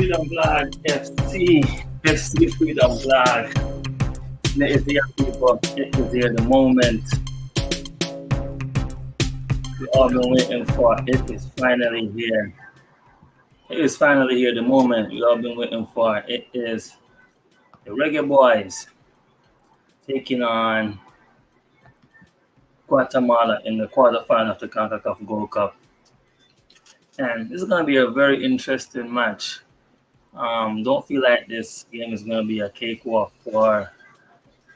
Freedom Flag FC, FC Freedom Flag. It is here, people. It is here, the moment we all been waiting for. It is finally here. It is finally here, the moment we all been waiting for. It is the Reggae Boys taking on Guatemala in the quarterfinal of the CONCACAF Gold Cup. And this is going to be a very interesting match. Don't feel like this game is going to be a cakewalk for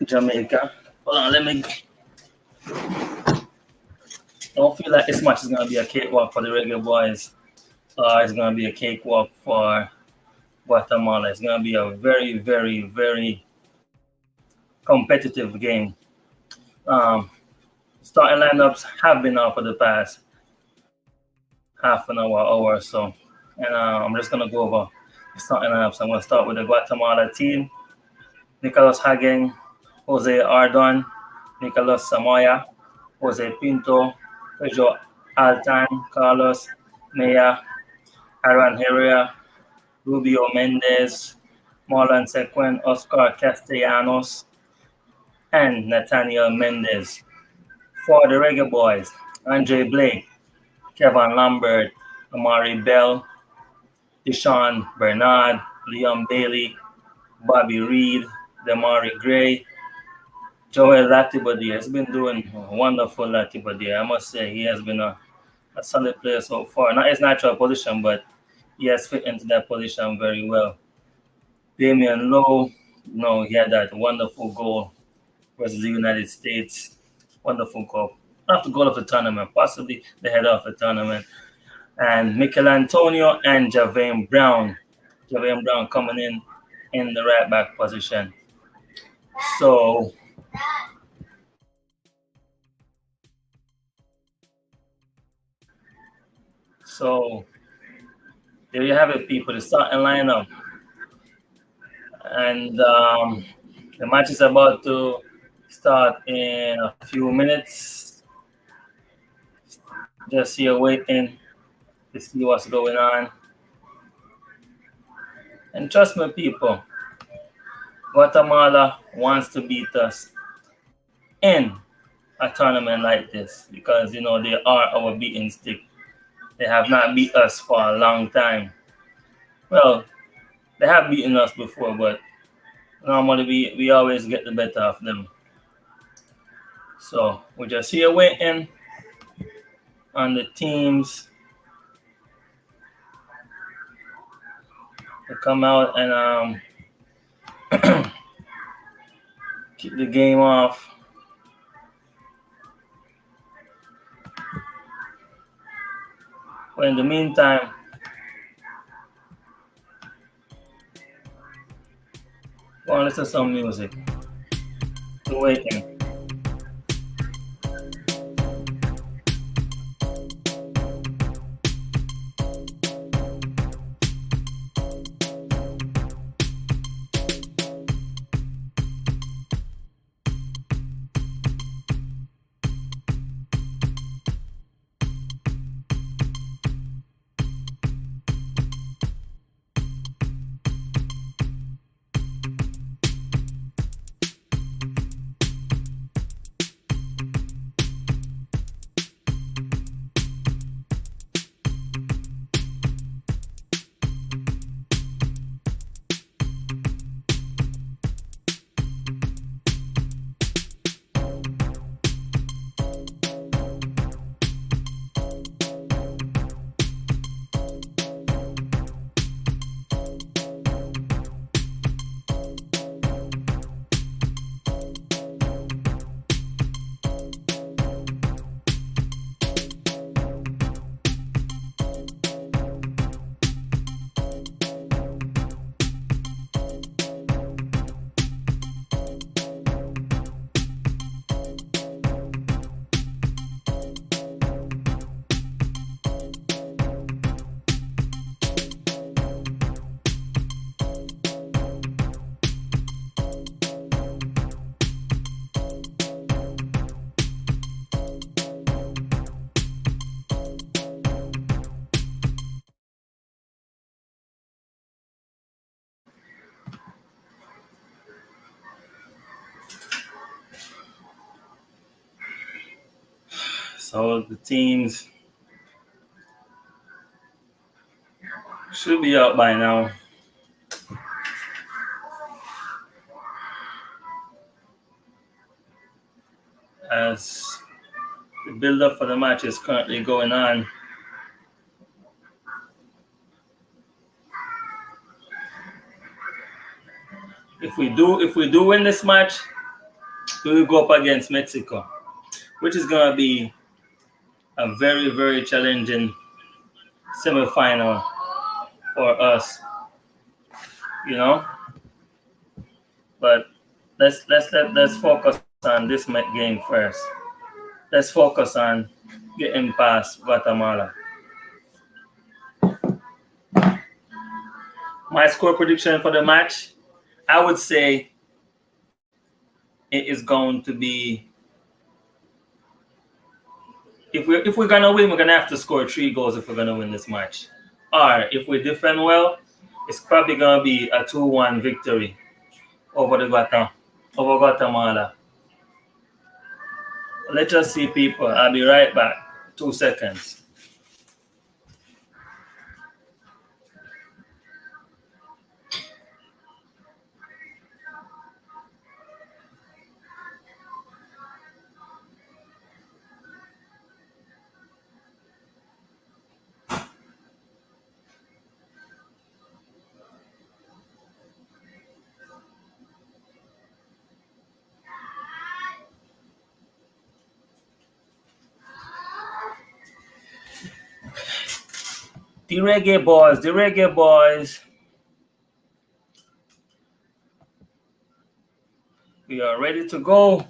Jamaica. Hold on, let me. Don't feel like this match is going to be a cakewalk for the Reggae Boys. It's going to be a cakewalk for Guatemala. It's going to be a very, very, very competitive game. Starting lineups have been out for the past half an hour or so. And I'm just going to go over the starting lineups. I'm going to start with the Guatemala team. Nicolas Hagen, Jose Ardon, Nicolas Samoya, Jose Pinto, Pedro Altan, Carlos Maya, Aaron Herrera, Rubio Mendez, Marlon Sequen, Oscar Castellanos, and Nathaniel Mendez. For the Reggae Boys, Andre Blake, Kevin Lambert, Amari Bell, Deshaun Bernard, Leon Bailey, Bobby Reed, Damari Gray, Joel Latibodier has been doing wonderful. Latibodier, I must say, he has been a solid player so far. Not his natural position, but he has fit into that position very well. Damian Lowe, he had that wonderful goal versus the United States. Wonderful goal. Not the goal of the tournament, possibly the header of the tournament. And Michael Antonio and Javane Brown. Javane Brown coming in the right back position. So there you have it, people. The starting lineup. And the match is about to start in a few minutes. Just here waiting to see what's going on. And trust me, people, Guatemala wants to beat us in a tournament like this because, they are our beating stick. They have not beat us for a long time. Well, they have beaten us before, but normally we always get the better of them. So we're just here waiting on the teams to come out and keep the game off. But in the meantime, go and listen to some music. We're waiting. So the teams should be out by now. As the build-up for the match is currently going on. If we do win this match, we will go up against Mexico, which is gonna be a very, very challenging semifinal for us, you know. But let's focus on this game first. Let's focus on getting past Guatemala. My score prediction for the match, I would say it is going to be, if we're gonna win, we're gonna have to score 3 goals if we're gonna win this match. Or if we defend well, it's probably gonna be a 2-1 victory over Guatemala. Let's just see, people. I'll be right back. 2 seconds. The reggae boys. We are ready to go.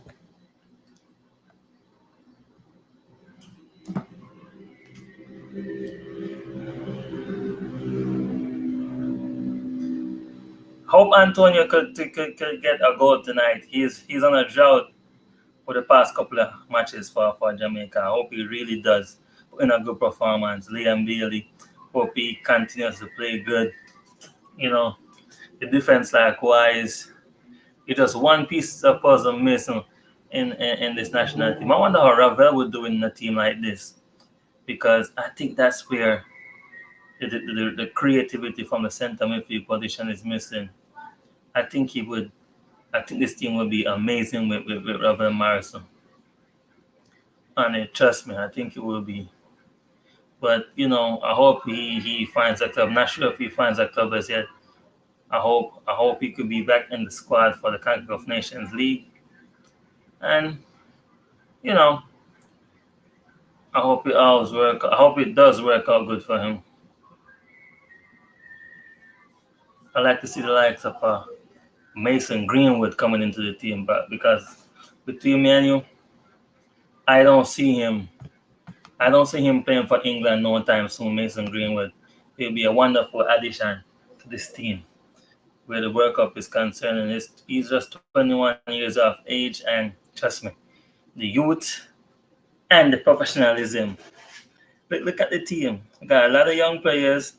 Hope Antonio could get a goal tonight. He's on a drought for the past couple of matches for Jamaica. I hope he really does put in a good performance. Liam Bailey, hope he continues to play good. You know, the defense likewise. It's just one piece of puzzle missing in this national team. I wonder how Ravel would do in a team like this, because I think that's where the creativity from the center midfield position is missing. I think this team would be amazing with Ravel Morrison. And trust me, I think it will be. But I hope he finds a club. Not sure if he finds a club as yet. I hope he could be back in the squad for the CONCACAF Nations League. And I hope it does work out good for him. I like to see the likes of Mason Greenwood coming into the team, but because between me and you, I don't see him playing for England no time soon. Mason Greenwood, he'll be a wonderful addition to this team where the World Cup is concerned. And he's just 21 years of age, and trust me, the youth and the professionalism. Look at the team. We got a lot of young players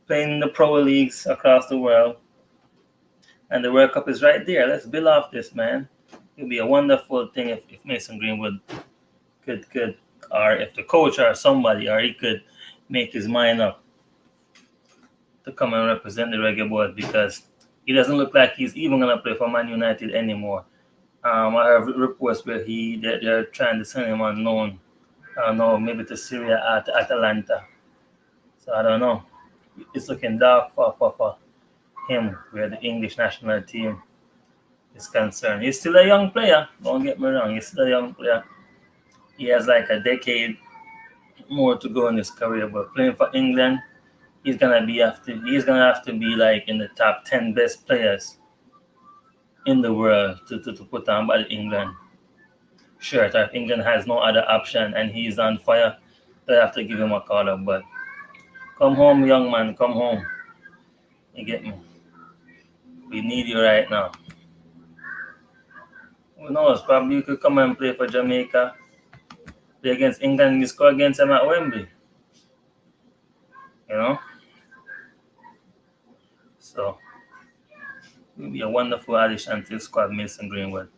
playing in the pro leagues across the world, and the World Cup is right there. Let's build off this, man. It'll be a wonderful thing if Mason Greenwood could, or if the coach or somebody, or he could make his mind up to come and represent the Reggae Boys, because he doesn't look like he's even going to play for Man United anymore. I have reports where they're trying to send him on loan. I don't know, maybe to Syria at Atalanta. So I don't know. It's looking dark for him where the English national team is concerned. He's still a young player. Don't get me wrong. He's still a young player. He has like a decade more to go in his career. But playing for England, he's gonna have to be like in the top 10 best players in the world to put on by England shirt. If England has no other option and he's on fire, they have to give him a call up. But come home, young man, come home. You get me? We need you right now. Who knows? Probably you could come and play for Jamaica, play against England, you score against them at Wembley. So it will be a wonderful addition to the squad, Mason Greenwood.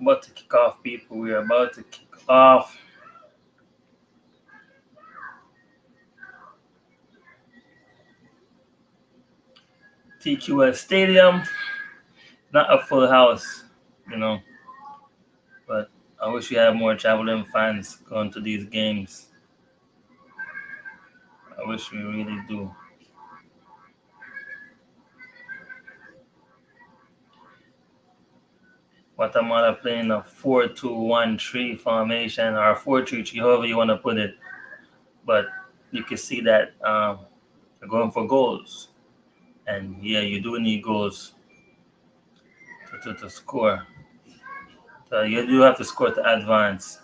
About to kick off, people. We are about to kick off. TQS Stadium. Not a full house, you know, but I wish we had more traveling fans going to these games. I wish we really do. Guatemala playing a 4-2-1-3 formation or 4-3-3, however you want to put it. But you can see that they're going for goals. And yeah, you do need goals to score. So you do have to score to advance.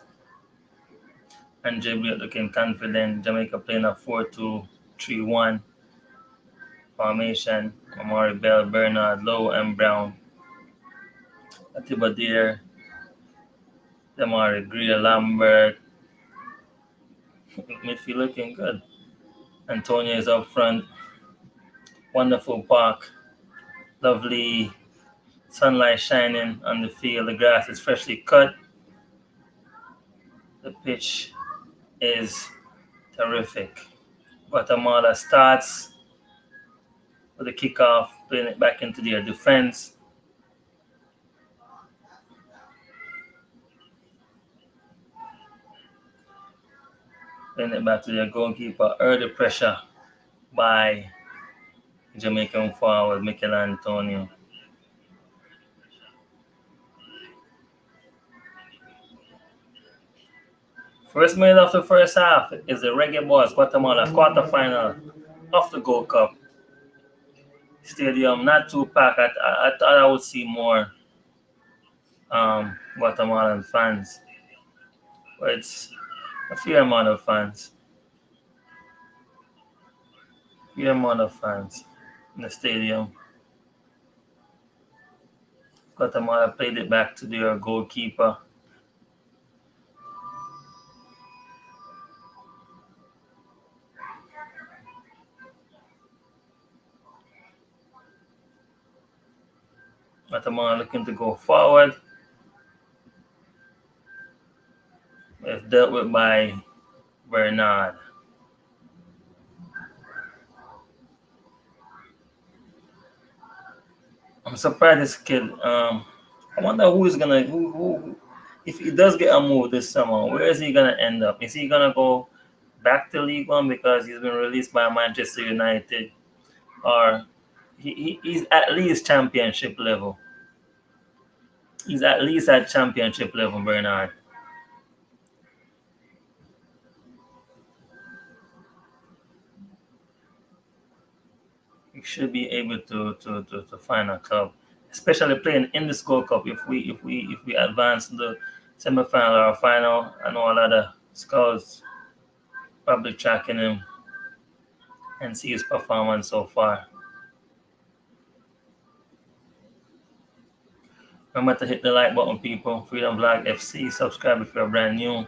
And Jamaica looking confident. Jamaica playing a 4-2-3-1 formation. Amari Bell, Bernard, Lowe, and Brown. Atiba Deer, Damari Greer, Lambert. Midfield looking good. Antonio is up front. Wonderful park. Lovely sunlight shining on the field. The grass is freshly cut. The pitch is terrific. Guatemala starts with a kickoff, playing it back into their defense. Playing it back to their goalkeeper. Early pressure by Jamaican forward Mikel Antonio. First minute of the first half is the Reggae Boys Guatemala quarterfinal of the Gold Cup. Stadium not too packed. I thought I would see more Guatemalan fans, but it's a fair amount of fans. Fair amount of fans in the stadium. Guatemala played it back to their goalkeeper. Guatemala looking to go forward. It's dealt with by Bernard. I'm surprised this kid. I wonder who's gonna who if he does get a move this summer. Where is he gonna end up? Is he gonna go back to League One because he's been released by Manchester United, or he's at least championship level? He's at least at championship level, Bernard. We should be able to find a club, especially playing in this Gold Cup. If we advance to the semifinal or final, I know a lot of scouts probably tracking him and see his performance so far. Remember to hit the like button, people. Freedom Vlog FC. Subscribe if you're brand new.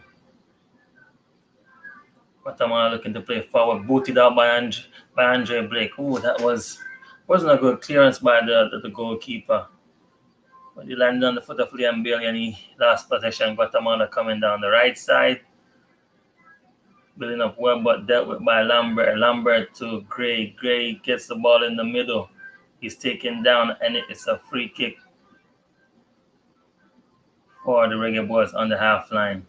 Guatemala looking to play forward, booted out by Andre Blake. Oh, that wasn't a good clearance by the goalkeeper. But he landed on the foot of Liam Bailey and he lost possession. Guatemala coming down the right side. Building up well, but dealt with by Lambert. Lambert to Gray. Gray gets the ball in the middle. He's taken down and it's a free kick for the Reggae Boys on the half line.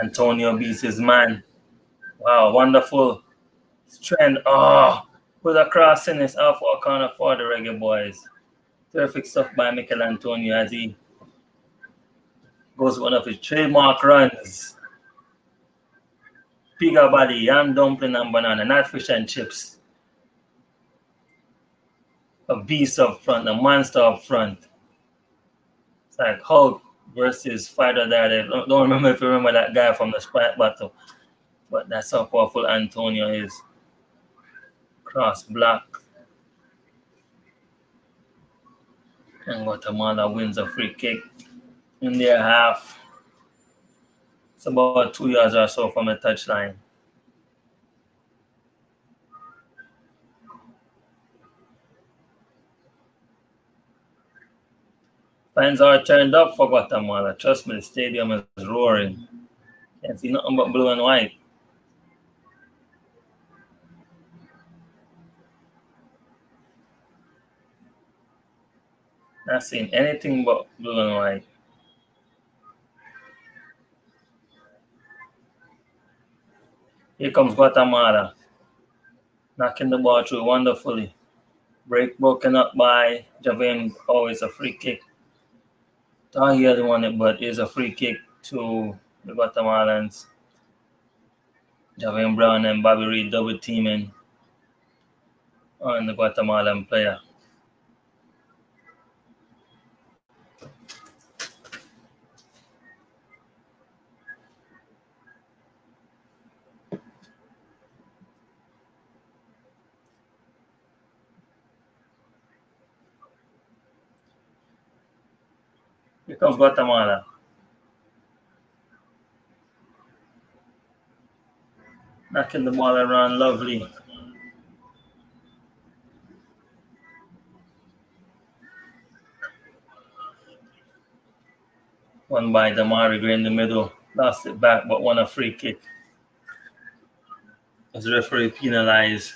Antonio beats his man. Wow, wonderful strength. Oh, put a cross in his off a corner for the Reggae Boys. Perfect stuff by Mikel Antonio as he goes one of his trademark runs. Pigga body, yam dumpling and banana, not fish and chips. A beast up front, a monster up front. It's like Hulk versus Fighter Daddy. Don't remember if you remember that guy from the Sprite battle, but that's how powerful Antonio is. Cross block, and Guatemala wins a free kick in their half. It's about 2 yards or so from the touchline. Fans are turned up for Guatemala. Trust me, the stadium is roaring. Can't see nothing but blue and white. Not seeing anything but blue and white. Here comes Guatemala, knocking the ball through wonderfully. Break broken up by Javin. Oh, it's a free kick. Thought he had won it, but it's a free kick to the Guatemalans. Javin Brown and Bobby Reed double teaming on the Guatemalan player. Here comes Guatemala. Knocking the ball around lovely. Won by Damari Gray in the middle. Lost it back, but won a free kick. As the referee penalized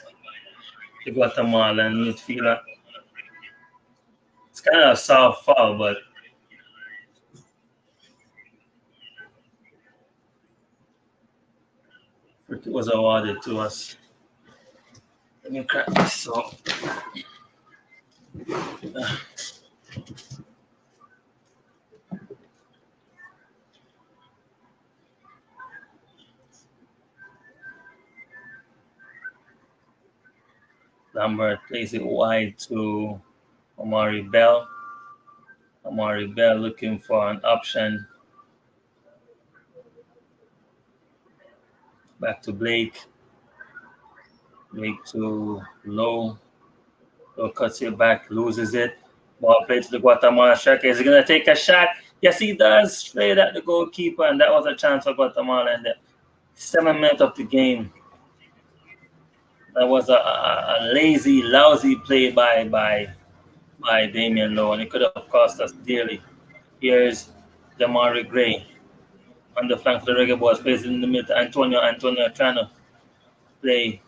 the Guatemalan midfielder. It's kind of a soft foul, but it was awarded to us. Let me crack this. So, Lambert plays it wide to Omari Bell. Omari Bell looking for an option. Back to Blake. Blake to Low. Low cuts it back, loses it. Ball played to the Guatemala striker. Is he going to take a shot? Yes, he does. Straight at the goalkeeper, and that was a chance for Guatemala in the 7 minutes of the game. That was a lazy, lousy play by Damian Lowe, and it could have cost us dearly. Here's Damari Gray on the flank for the Reggae Boys, plays in the middle. Antonio trying to play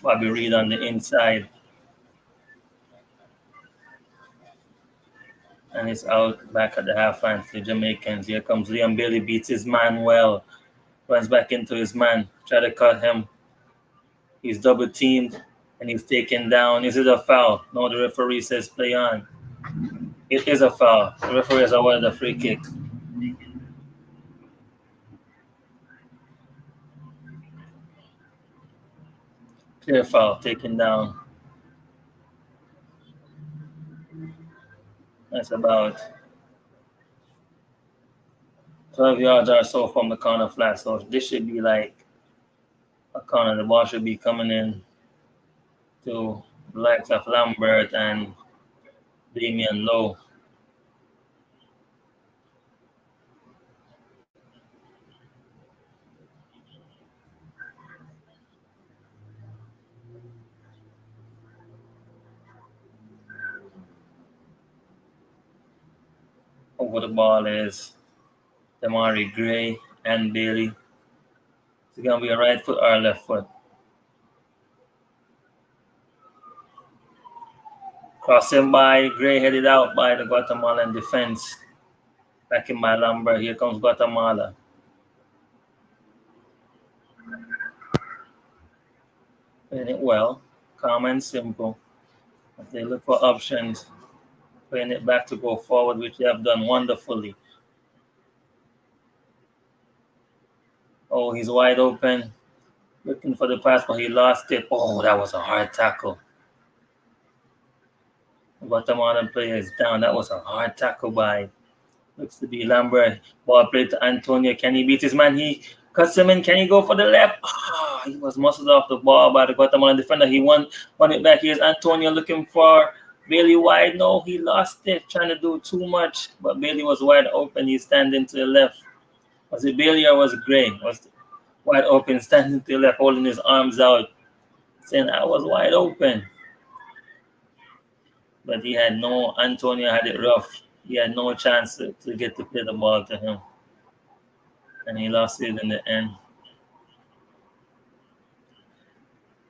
Bobby Reed on the inside. And it's out back at the half line for the Jamaicans. Here comes Liam Bailey, beats his man well. Runs back into his man, try to cut him. He's double teamed and he's taken down. Is it a foul? No, the referee says play on. It is a foul. The referee has awarded a free kick. Clear foul, taken down. That's about 12 yards or so from the corner flag. So this should be like a corner. The ball should be coming in to the likes of Lambert and Damian Lowe. Over the ball is Damari Gray and Bailey. Is it going to be a right foot or a left foot? Crossing by Gray, headed out by the Guatemalan defense. Back in by Lambert. Here comes Guatemala. Playing it well, calm and simple. As they look for options, playing it back to go forward, which they have done wonderfully. Oh, he's wide open, looking for the pass, but he lost it. Oh, that was a hard tackle. Guatemalan player is down. That was a hard tackle by, looks to be Lambert. Ball played to Antonio. Can he beat his man? He cuts him in. Can he go for the left? He was muscled off the ball by the Guatemalan defender. He won it back. Here's Antonio looking for Bailey wide. No, he lost it, trying to do too much. But Bailey was wide open. He's standing to the left. Was it Bailey or was it Gray? Was wide open, standing to the left, holding his arms out, saying I was wide open. But he had no, Antonio had it rough. He had no chance to get to play the ball to him. And he lost it in the end.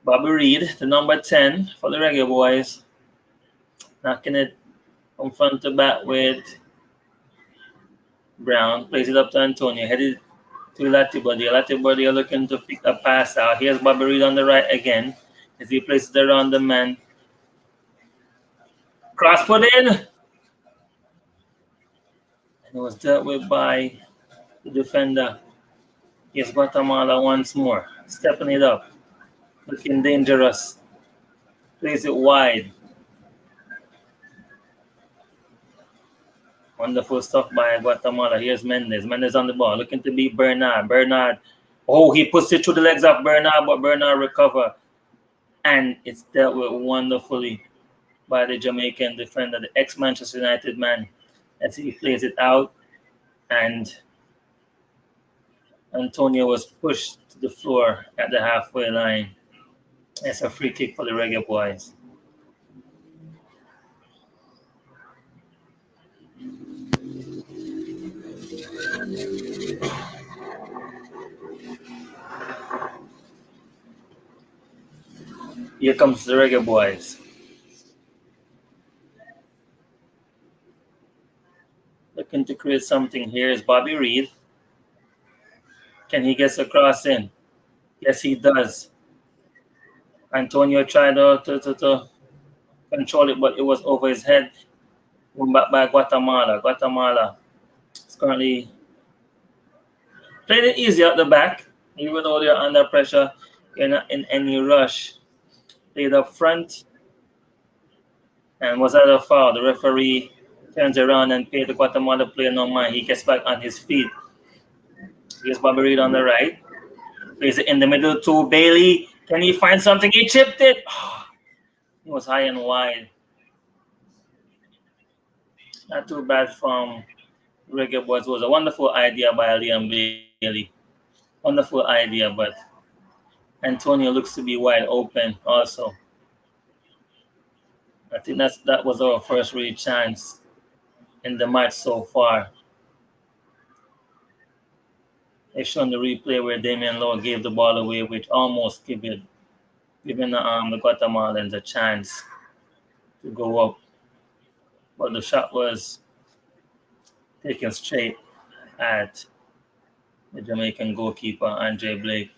Bobby Reed, the number 10 for the Reggae Boys, knocking it from front to back with Brown. Plays it up to Antonio, headed to Latibody. Latibody looking to pick a pass out. Here's Bobby Reed on the right again as he places it around the man. Cross put in. And it was dealt with by the defender. Here's Guatemala once more, stepping it up, looking dangerous. Plays it wide. Wonderful stuff by Guatemala. Here's Mendez. Mendez on the ball, looking to beat Bernard. Bernard, he puts it through the legs of Bernard, but Bernard recover. And it's dealt with wonderfully by the Jamaican defender, the ex-Manchester United man, as he plays it out. And Antonio was pushed to the floor at the halfway line. It's a free kick for the Reggae Boys. Here comes the Reggae Boys. Looking to create something. Here is Bobby Reed. Can he get a cross in? Yes, he does. Antonio tried to control it, but it was over his head. Won back by Guatemala. Guatemala is currently playing it easy at the back. Even though they're under pressure, you're not in any rush. Played up front. And was that a foul? The referee turns around and paid the Guatemala player no mind. He gets back on his feet. Here's Bobby Reed on the right. Plays it in the middle to Bailey. Can he find something? He chipped it. It was high and wide. Not too bad from Reggae Boys. It was a wonderful idea by Liam Bailey. Wonderful idea, but Antonio looks to be wide open also. I think that was our first real chance in the match so far. They shown the replay where Damian Lowe gave the ball away, which almost giving the Guatemalans a chance to go up. But the shot was taken straight at the Jamaican goalkeeper, Andre Blake.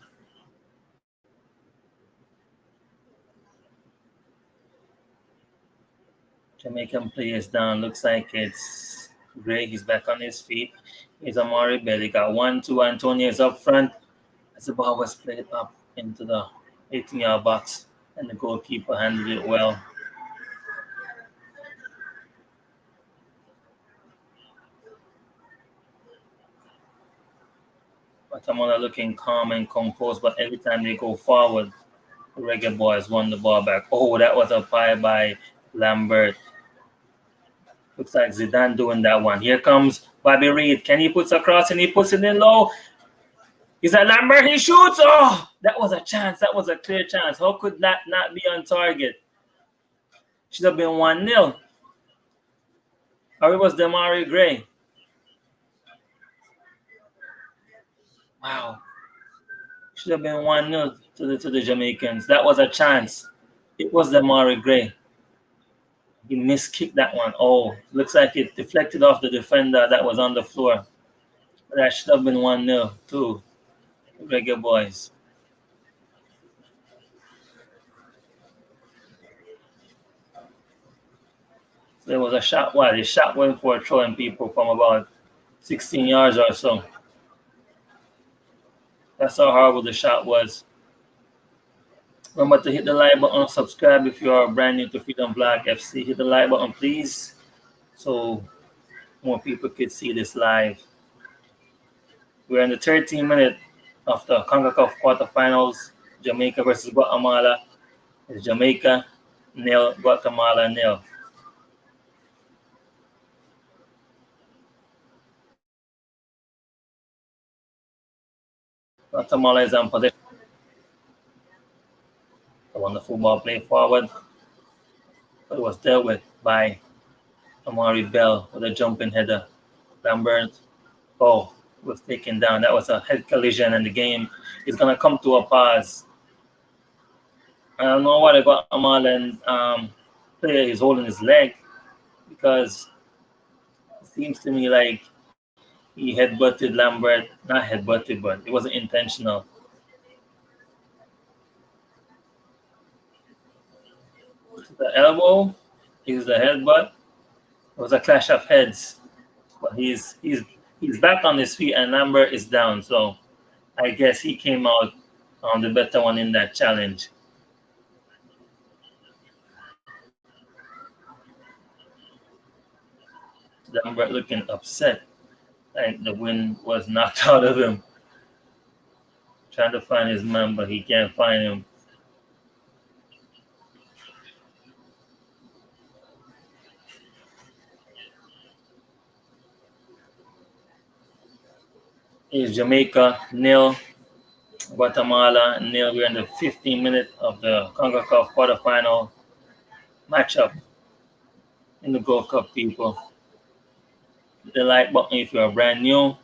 Jamaican players down. Looks like it's Gray. He's back on his feet. Here's Amari Belly. Got 1-2. Antonio is up front as the ball was played up into the 18-yard box, and the goalkeeper handled it well. Guatemala looking calm and composed, but every time they go forward, the Reggae Boys won the ball back. That was a pie by Lambert. Looks like Zidane doing that one. Here comes Bobby Reed. Can he put a cross and he puts it in low? Is that Lambert? He shoots. That was a chance. That was a clear chance. How could that not be on target? Should have been 1-0. Or it was Damari Gray. Wow. Should have been 1-0 to the Jamaicans. That was a chance. It was Damari Gray. He miskicked that one. Looks like it deflected off the defender that was on the floor. That should have been 1-0 to Reggae Boys. There was a shot. The shot went for throwing people from about 16 yards or so. That's how horrible the shot was. Remember to hit the like button, subscribe if you are brand new to Freedom Vlog FC. Hit the like button, please, so more people could see this live. We're in the 13th minute of the CONCACAF quarterfinals. Jamaica versus Guatemala. It's Jamaica nil, Guatemala nil. Guatemala is on possession. The wonderful ball played forward, but it was dealt with by Amari Bell with a jumping header. Lambert, was taken down. That was a head collision, and the game is going to come to a pause. I don't know why the Guatemalan player is holding his leg, because it seems to me like he headbutted Lambert. Not headbutted, but it wasn't intentional. The elbow is the headbutt. It was a clash of heads, but he's back on his feet, and Lambert is down. So I guess he came out on the better one in that challenge. Lambert looking upset, like the wind was knocked out of him. Trying to find his man, but he can't find him. Is Jamaica nil, Guatemala nil. We're in the 15th minute of the CONCACAF quarterfinal matchup in the Gold Cup, people. Hit the like button if you're brand new.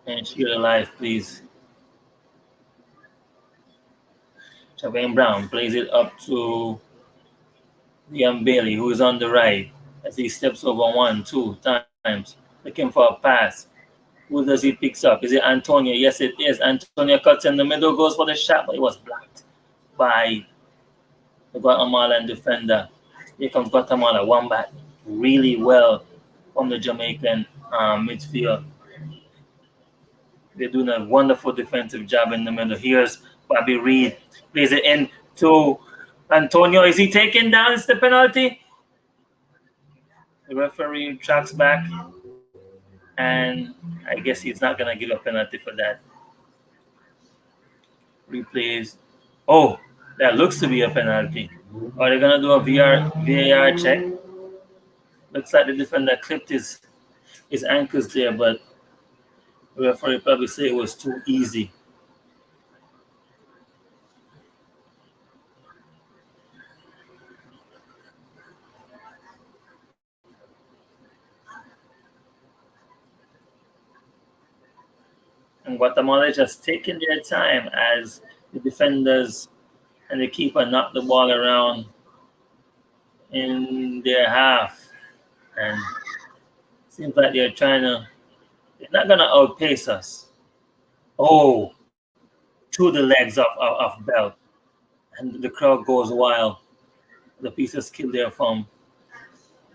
And share the live, please. Chavane Brown plays it up to Liam Bailey, who is on the right, as he steps over 1-2 times, looking for a pass. Who does he picks up? Is it Antonio? Yes, it is. Antonio cuts in the middle, goes for the shot, but it was blocked by the Guatemalan defender. Here comes Guatemala, one back really well from the Jamaican midfield. They're doing a wonderful defensive job in the middle. Here's Bobby Reed. Plays it in to Antonio. Is he taken down? It's the penalty. The referee tracks back, and I guess he's not going to give a penalty for that. Replays. Oh, that looks to be a penalty. Are they going to do a VAR check? Looks like the defender clipped his ankles there, but the referee probably say it was too easy. And Guatemala just taking their time as the defenders and the keeper knock the ball around in their half. And it seems like they're not going to outpace us. Oh, through the legs of Bell. And the crowd goes wild. The piece of skill there from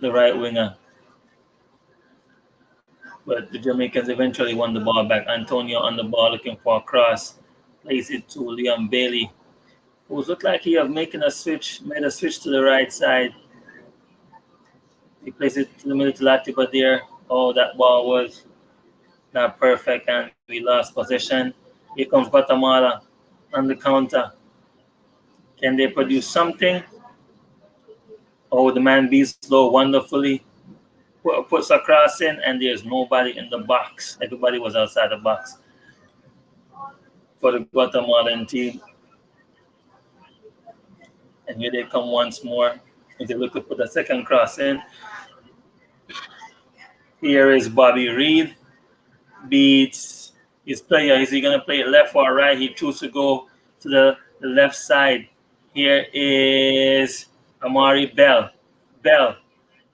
the right winger. But the Jamaicans eventually won the ball back. Antonio on the ball looking for a cross. Plays it to Liam Bailey, who looked like he was made a switch to the right side. He plays it to the middle to Latiba there. Oh, that ball was not perfect, and we lost possession. Here comes Guatemala on the counter. Can they produce something? Oh, the man beats low wonderfully. Puts a cross in, and there's nobody in the box. Everybody was outside the box for the Guatemalan team. And here they come once more. As they look to put a second cross in. Here is Bobby Reed. Beats his player. Is he going to play it left or right? He chooses to go to the left side. Here is Amari Bell. Bell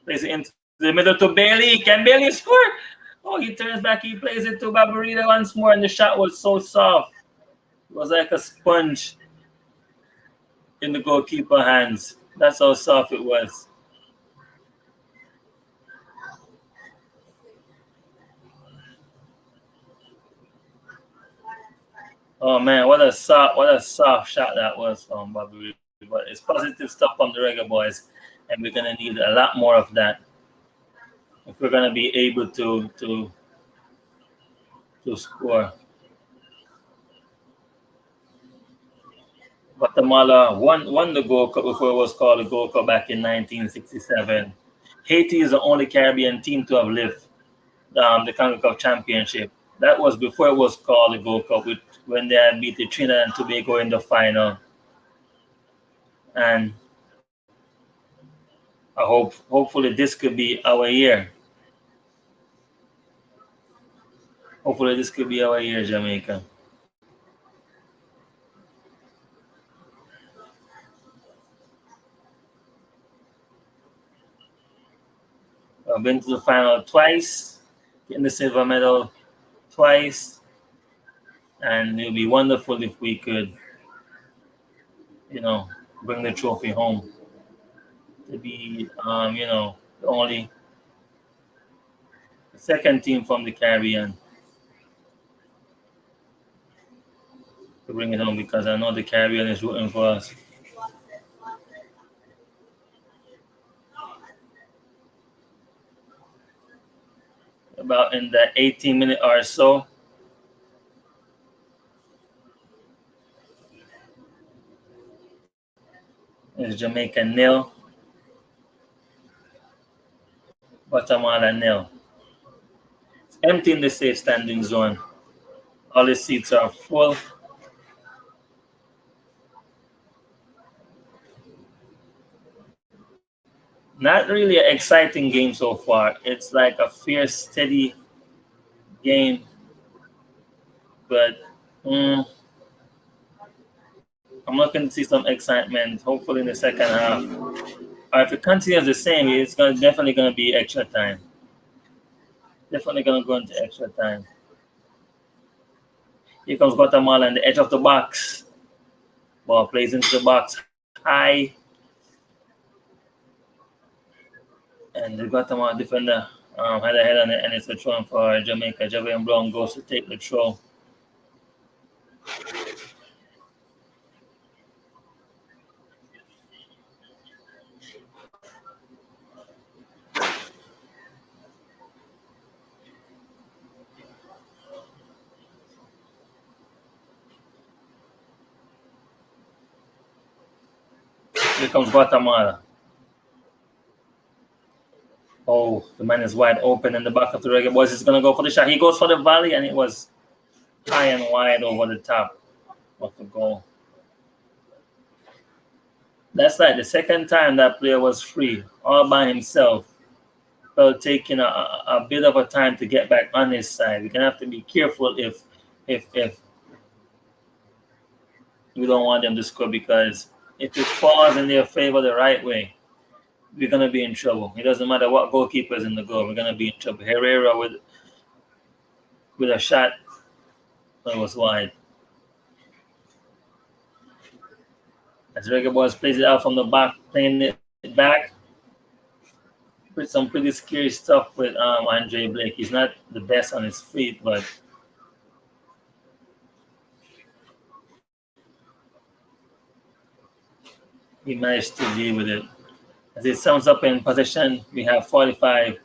plays it into the middle to Bailey. Can Bailey score? Oh, he turns back. He plays it to Barbarita once more, and the shot was so soft. It was like a sponge in the goalkeeper hands. That's how soft it was. Oh man, what a soft shot that was from Bobby Reed. But it's positive stuff from the Reggae Boys, and we're gonna need a lot more of that if we're gonna be able to score. Guatemala won the Gold Cup before it was called the Gold Cup back in 1967. Haiti is the only Caribbean team to have lived the CONCACAF Championship. That was before it was called the Gold Cup, when they had beat the Trinidad and Tobago in the final. And hopefully this could be our year. Hopefully this could be our year, Jamaica. I've been to the final twice, getting the silver medal twice, and it would be wonderful if we could, bring the trophy home. To be, the only second team from the Caribbean to bring it home, because I know the Caribbean is rooting for us. About in the 18-minute or so, it's Jamaica nil, Guatemala nil. It's empty in the safe standing zone. All the seats are full. Not really an exciting game so far. It's like a fierce, steady game, but I'm looking to see some excitement. Hopefully in the second half. Or if it continues the same, it's definitely gonna be extra time. Definitely gonna go into extra time. Here comes Guatemala on the edge of the box. Ball plays into the box high. And the Guatemala defender had a head on it, and it's a throw for Jamaica. Javier Brown goes to take the throw. Here comes Guatemala. Oh, the man is wide open in the back of the Reggae Boys. He's going to go for the shot. He goes for the volley, and it was high and wide over the top of the goal. That's like the second time that player was free, all by himself. So taking a bit of a time to get back on his side. We're going to have to be careful if we don't want them to score, because if it falls in their favor the right way, we're going to be in trouble. It doesn't matter what goalkeeper is in the goal. We're going to be in trouble. Herrera with a shot that was wide. As Reggae Boys plays it out from the back, playing it back. With some pretty scary stuff with Andre Blake. He's not the best on his feet, but he managed to deal with it. As it sums up in possession, we have 45%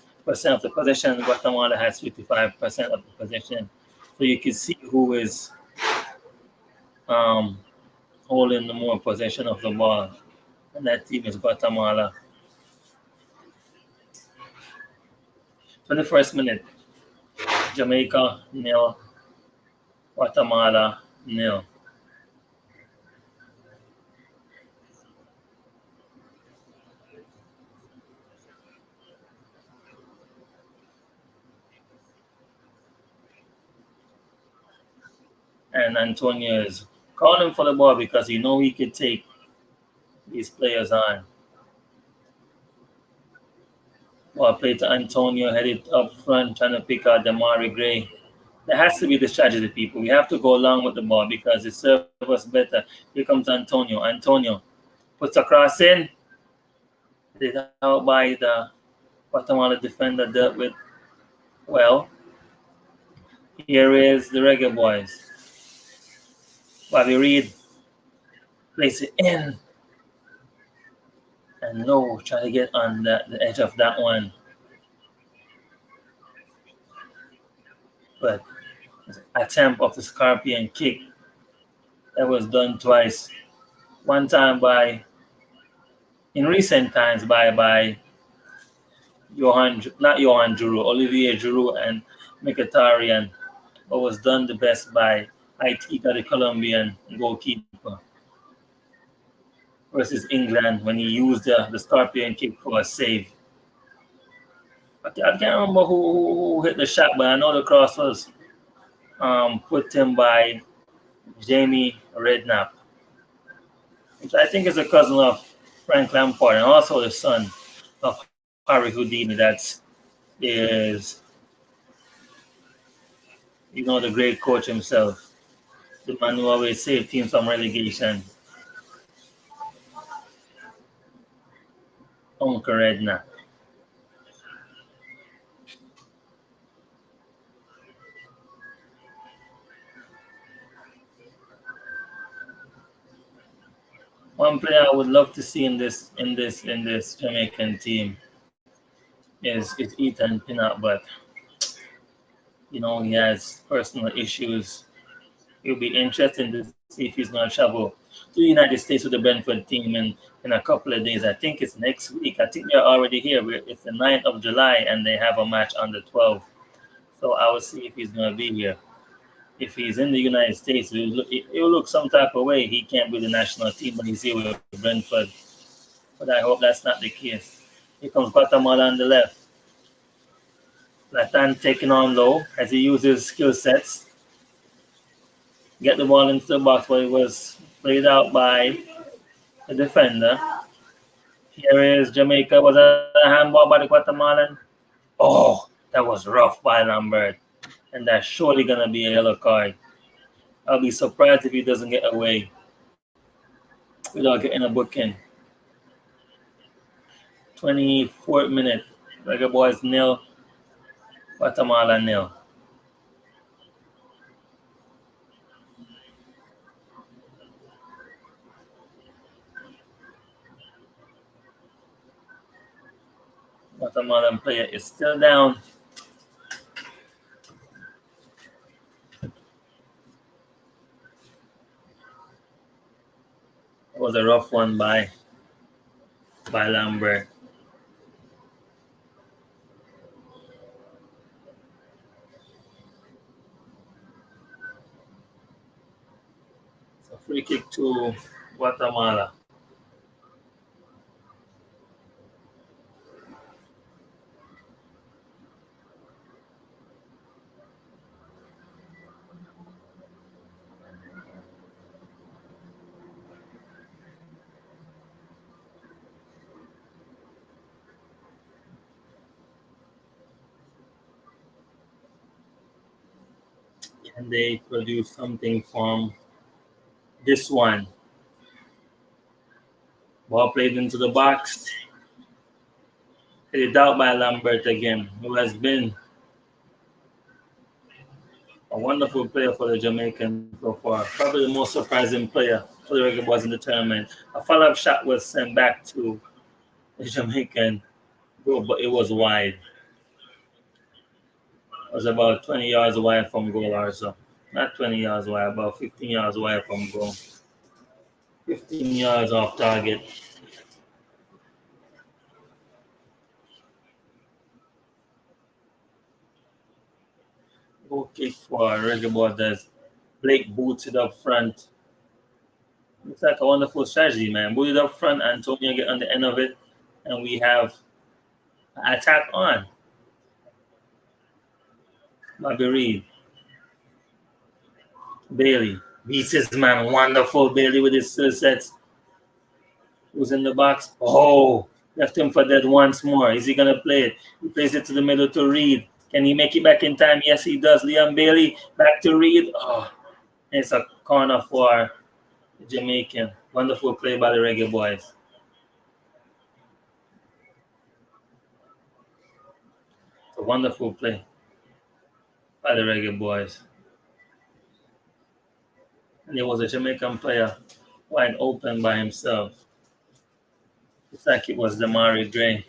of the possession. Guatemala has 55% of the possession. So you can see who is holding the more possession of the ball. And that team is Guatemala. 21st minute. Jamaica nil. Guatemala nil. And Antonio is calling for the ball because he know he could take these players on. Ball played to Antonio, headed up front, trying to pick out Damari Gray. That has to be the strategy, people. We have to go along with the ball because it serves us better. Here comes Antonio. Antonio puts a cross in. It out by the Guatemala defender, dealt with well. Here is the Reggae Boys. Bobby Reed plays it in, and no, try to get on the edge of that one, but attempt of the scorpion kick that was done twice. One time by in recent times by not Johan Giroud, Olivier Giroud and Mkhitaryan, but was done the best by Aitika, the Colombian goalkeeper, versus England when he used the scorpion kick for a save. I can't remember who hit the shot, but I know the cross was put in by Jamie Redknapp, which I think is a cousin of Frank Lampard and also the son of Harry Houdini. That's is the great coach himself, the man who always saved teams from relegation, Uncle Redknapp. One player I would love to see in this Jamaican team is Ethan Pinnock, but he has personal issues. It'll be interesting to see if he's going to travel to the United States with the Brentford team in a couple of days. I think it's next week. I think they're already here. It's the 9th of July, and they have a match on the 12th. So I will see if he's going to be here. If he's in the United States, it will look some type of way. He can't be the national team, but he's here with Brentford. But I hope that's not the case. Here comes Guatemala on the left. Latan taking on low as he uses skill sets. Get the ball into the box, but it was played out by the defender. Here is Jamaica. Was a handball by the Guatemalan. Oh, that was rough by Lambert. And that's surely going to be a yellow card. I'll be surprised if he doesn't get away without getting a booking. 24th minute. Reggae Boys nil. Guatemala nil. Guatemalan player is still down. It was a rough one by Lambert. So free kick to Guatemala. Can they produce something from this one? Ball played into the box. Headed out by Lambert again, who has been a wonderful player for the Jamaicans so far. Probably the most surprising player for the Reggae Boys in the tournament. A follow-up shot was sent back to the Jamaican group, but it was wide. It was about 20 yards away from goal or so. Not 20 yards away, about 15 yards away from goal. 15 yards off target. Goal kick for Reggae Boys as Blake boots it up front. Looks like a wonderful strategy, man. Boot it up front, Antonio get on the end of it, and we have attack on. Bobby Reed. Bailey beats his man. Wonderful Bailey with his skill sets. Who's in the box? Oh, left him for dead once more. Is he going to play it? He plays it to the middle to Reed. Can he make it back in time? Yes, he does. Liam Bailey back to Reed. Oh, it's a corner for the Jamaican. Wonderful play by the Reggae Boys. It's a wonderful play by the Reggae Boys. there was a Jamaican player wide open by himself. It's like it was Damari Gray.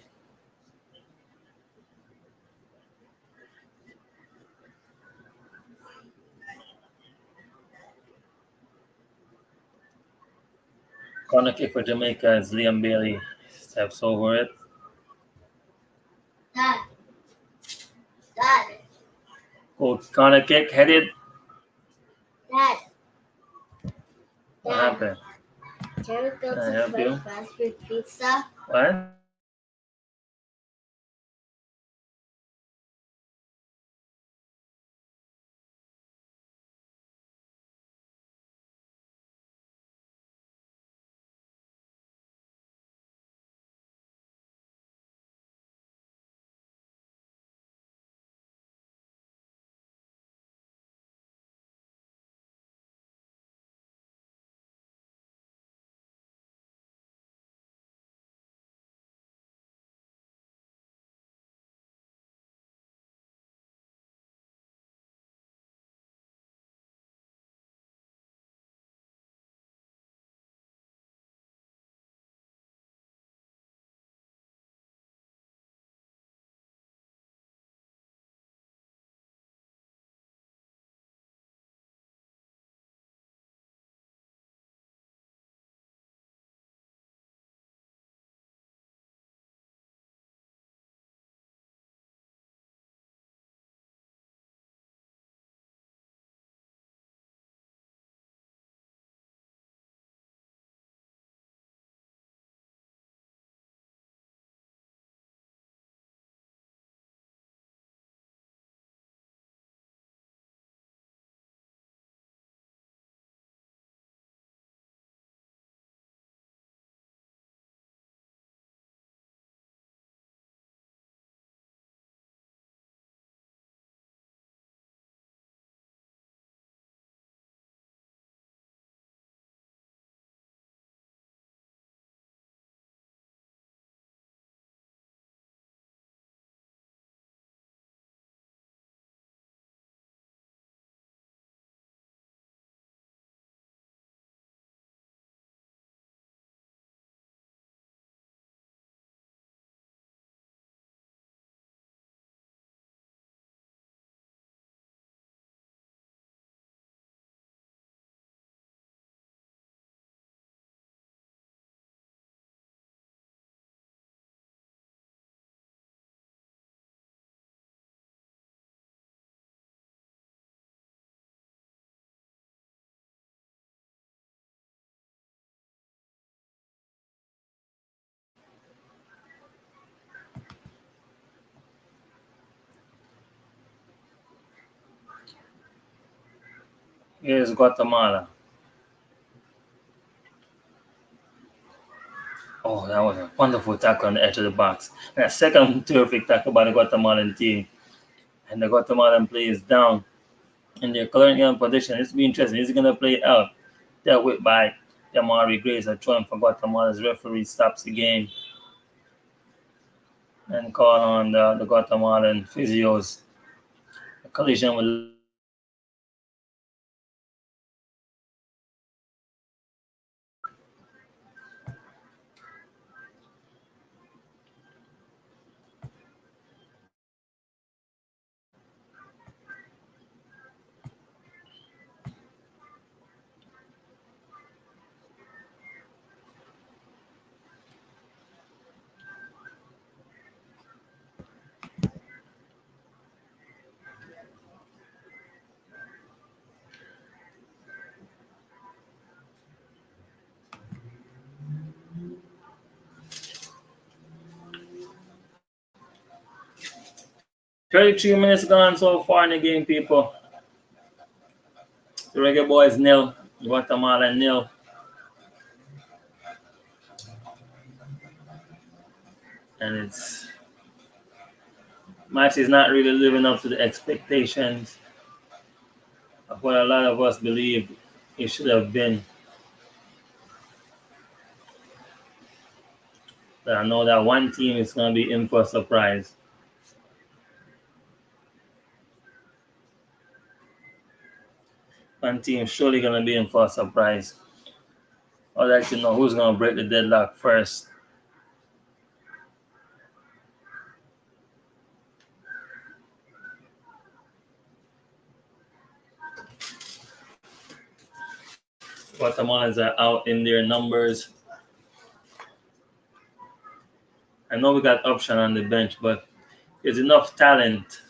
Corner kick for Jamaica as Liam Bailey steps over it. Dad, Dad, Corner kick headed. Dad, What Dad. happened? Can we go Can I to help you? fast food pizza? What? Here's Guatemala. Oh, that was a wonderful tackle on the edge of the box. And a second terrific tackle by the Guatemalan team. And the Guatemalan player is down in their current young position. It's be interesting. Is he going to play it out? Dealt with by Damari Grace, a triumph for Guatemala's referee stops the game and call on the Guatemalan physios. A collision with Thirty-three minutes gone so far in the game, people. The Reggae Boys nil, Guatemala nil. And it's match is not really living up to the expectations of what a lot of us believe it should have been. But I know that one team is going to be in for a surprise. One team surely gonna be in for a surprise. I'd like to know who's gonna break the deadlock first. Guatemalans are out in their numbers. I know we got option on the bench, but there's enough talent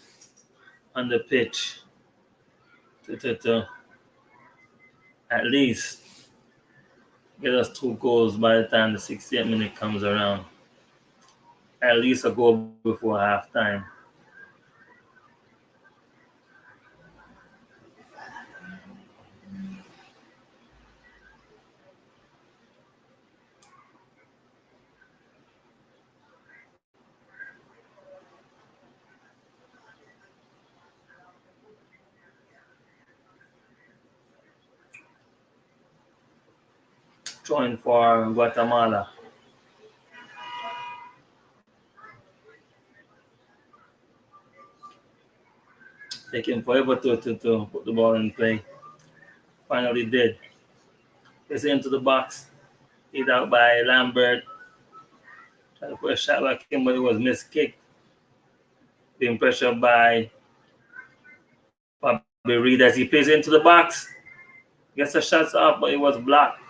on the pitch to at least get us 2 goals by the time the 68th minute comes around. At least a goal before halftime. Throwing for Guatemala. Taking forever to put the ball in play. Finally did. It's into the box. Hit out by Lambert. Tried to put a shot back in, but it was missed kick. Being pressured by Bobby Reed as he plays it into the box. Gets the shots off, but it was blocked.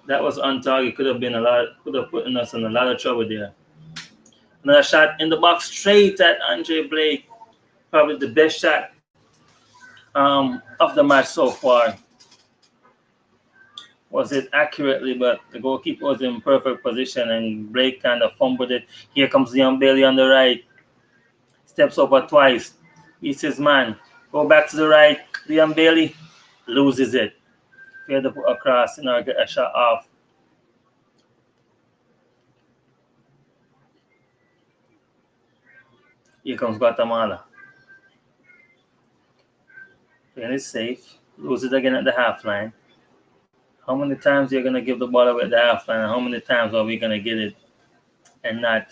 That was on target. Could have put us in a lot of trouble there. Another shot in the box straight at Andre Blake. Probably the best shot of the match so far. Was it accurately, but the goalkeeper was in perfect position and Blake kind of fumbled it. Here comes Leon Bailey on the right. Steps over twice. He's his man. Go back to the right. Leon Bailey loses it. Failed to put a cross in or get a shot off. Here comes Guatemala. Playing it safe. Lose it again at the half line. How many times are you going to give the ball away at the half line? And how many times are we going to get it and not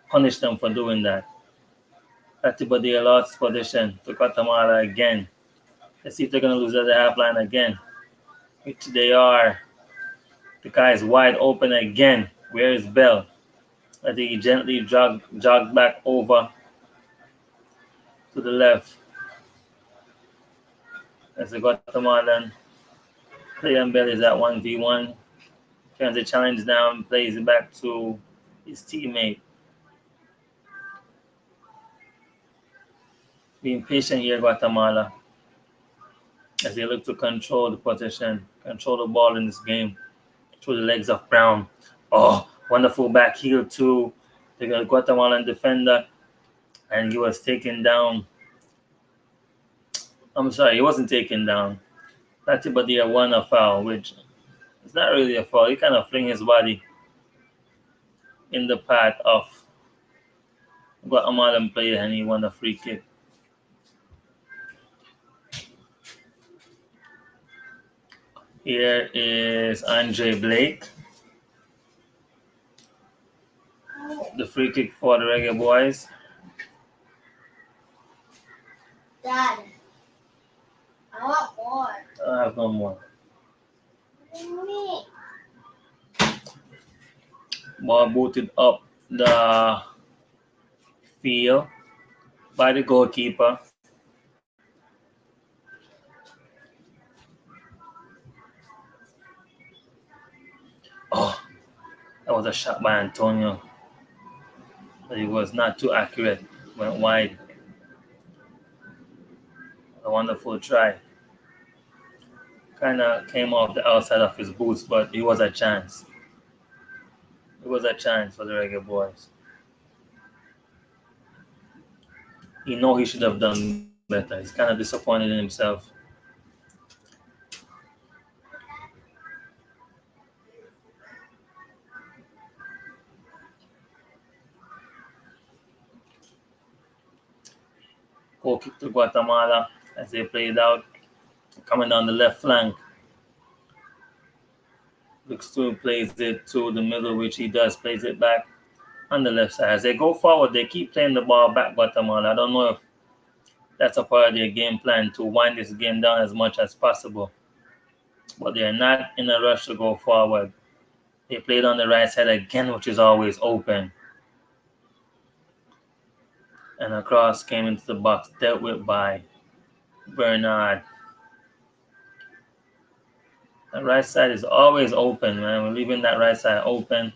punish them for doing that? Latibadi lost position to Guatemala again. Let's see if they're going to lose at the half line again. Which they are. The guy is wide open again. Where is Bell? I think he gently jogged back over to the left. As the Guatemalan player Bell is at 1v1. Turns the challenge down, plays it back to his teammate. Being patient here, Guatemala, as they look to control the possession, control the ball in this game through the legs of Brown. Oh, wonderful back heel to the Guatemalan defender, and he was taken down. I'm sorry, he wasn't taken down. Latibadia won a foul, which is not really a foul. He kind of fling his body in the path of Guatemalan player, and he won a free kick. Here is Andre Blake. The free kick for the Reggae Boys. Dad, I want more. I have no more. Me. Ball booted up the field by the goalkeeper. Oh, that was a shot by Antonio. But it was not too accurate. Went wide. A wonderful try. Kind of came off the outside of his boots, but it was a chance. It was a chance for the Reggae Boys. He know he should have done better. He's kind of disappointed in himself. Goal kick to Guatemala as they played out. Coming down the left flank. Looks to plays it to the middle, which he does. Plays it back on the left side. As they go forward, they keep playing the ball back, Guatemala. I don't know if That's a part of their game plan to wind this game down as much as possible. But they're not in a rush to go forward. They played on the right side again, which is always open. And a cross came into the box, dealt with by Bernard. The right side is always open, man. We're leaving that right side open.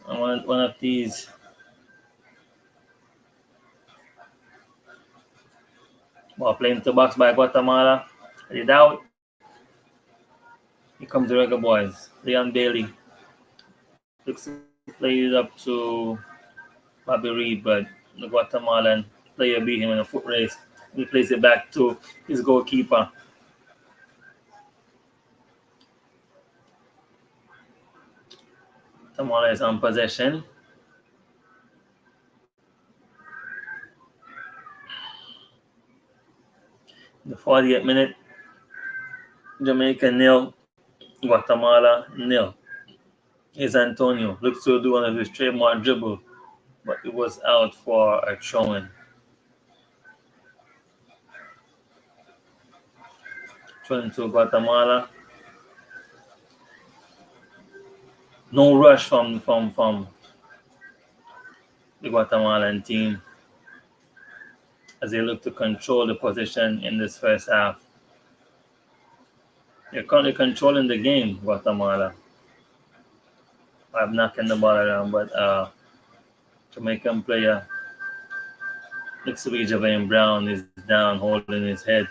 I want one of these. Ball playing to the box by Guatemala. Headed out. Here comes the Reggae Boys. Leon Bailey. Looks to play it up to Bobby Reed, but the Guatemalan player beat him in a foot race. He plays it back to his goalkeeper. Guatemala is on possession. The 48th minute, Jamaica nil, Guatemala nil. Here's Antonio. Looks to do one of his trademark dribble, but it was out for a throw-in. Throw to Guatemala. No rush from the Guatemalan team as they look to control the position in this first half. They're currently controlling the game, Guatemala. I'm knocking the ball around, but Jamaican player looks to be Javane Brown is down holding his head.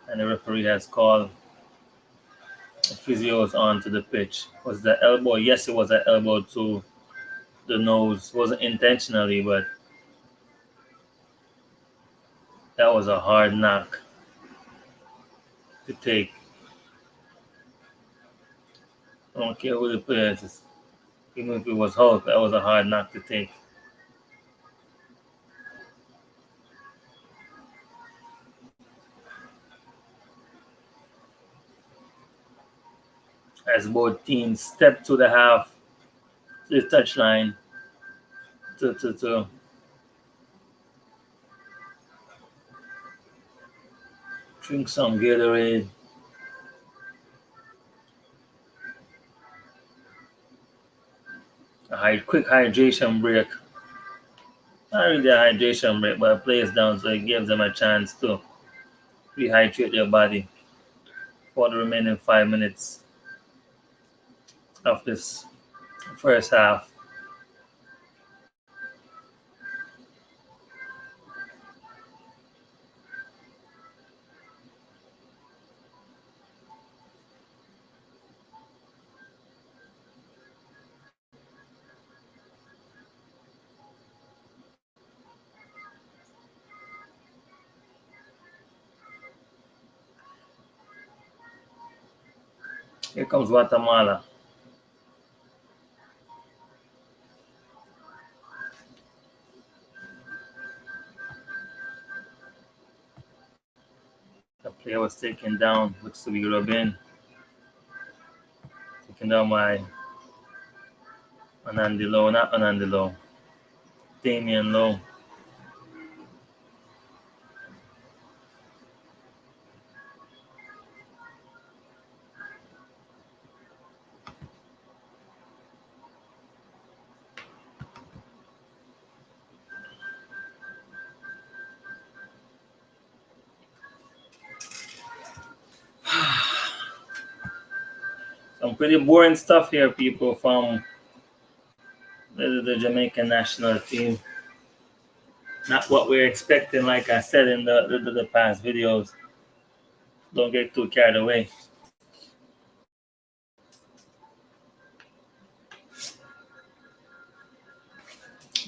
And the referee has called the physios onto the pitch. Was the elbow? Yes, it was an elbow to the nose. Wasn't intentionally, but that was a hard knock to take. I don't care who the player is. Even if it was Hulk, that was a hard knock to take. As both teams step to the half, to the touchline, to drink some Gatorade. A quick hydration break. Not really a hydration break, but a players down, so it gives them a chance to rehydrate their body for the remaining 5 minutes of this first half. Here comes Guatemala. The player was taken down, looks to be Robin. Taken down by Anandi Low, not Anandi Low. Damian Low. Some pretty boring stuff here, people, from the Jamaican national team. Not what we're expecting, like I said in the past videos. Don't get too carried away.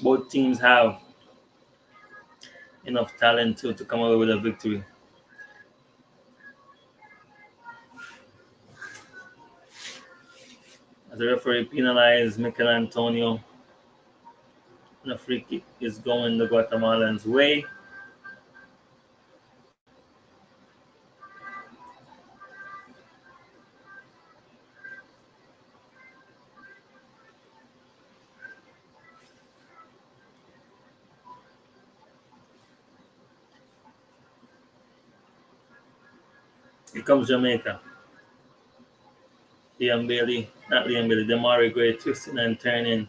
Both teams have enough talent to come away with a victory. As the referee penalized Michael Antonio, the free kick is going the Guatemalans' way. Here comes Jamaica. Not Liam Bailey, Damari Gray twisting and turning.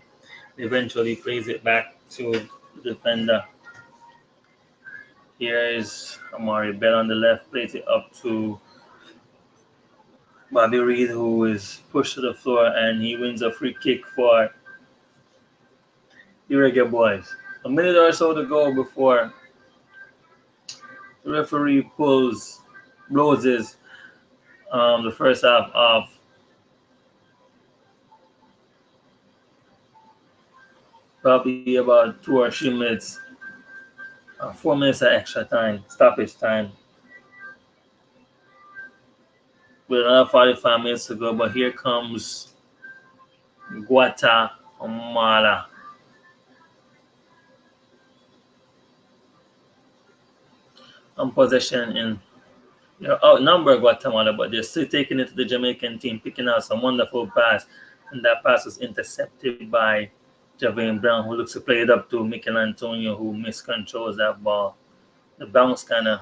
Eventually plays it back to the defender. Here is Amari Bell on the left, plays it up to Bobby Reed, who is pushed to the floor, and he wins a free kick for the Reggae Boys. A minute or so to go before the referee blows the first half off. Probably about 2 or 3 minutes, 4 minutes of extra time, stoppage time, with another 45 minutes to go. But here comes Guatemala. On possession in they're outnumbered Guatemala, but they're still taking it to the Jamaican team, picking out some wonderful pass, and that pass was intercepted by Javane Brown, who looks to play it up to Mikel Antonio, who miscontrols that ball. The bounce kind of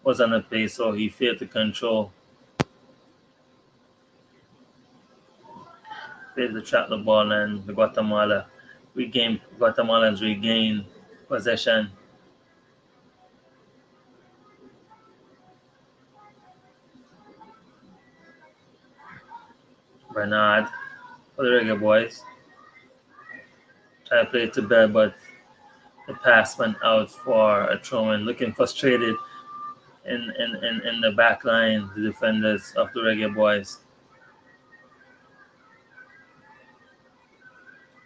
was on the pace, so he failed to trap the ball, and the Guatemalans regain possession. Bernard for the Reggae Boys. Try to play it to Bell, but the pass went out for a throw-in. Looking frustrated in the back line, the defenders of the Reggae Boys.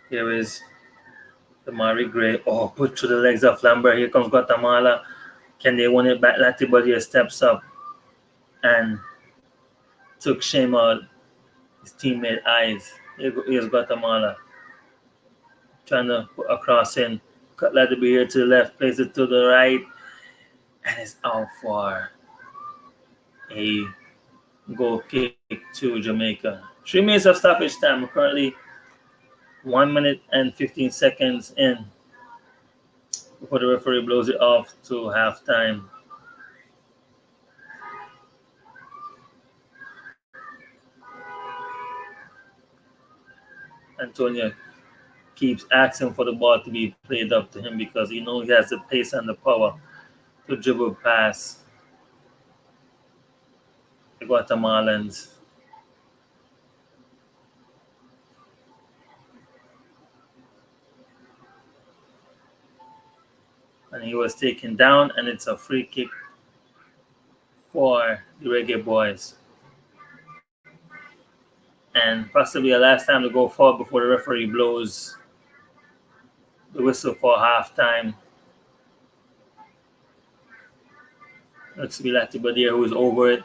Here is the Mari Gray. Oh, put through the legs of Lambert. Here comes Guatemala. Can they win it back? Latibadia steps up and took shame out his teammate eyes. Here's Guatemala. Trying to put a cross in. Cut Latibadia to the left, plays it to the right, and it's out for a goal kick to Jamaica. 3 minutes of stoppage time. We're currently 1 minute and 15 seconds in before the referee blows it off to halftime. Antonio keeps asking for the ball to be played up to him because he knows he has the pace and the power to dribble past the Guatemalans. And he was taken down, and it's a free kick for the Reggae Boys. And possibly a last time to go forward before the referee blows the whistle for halftime. Looks to be Latibadia who's over it.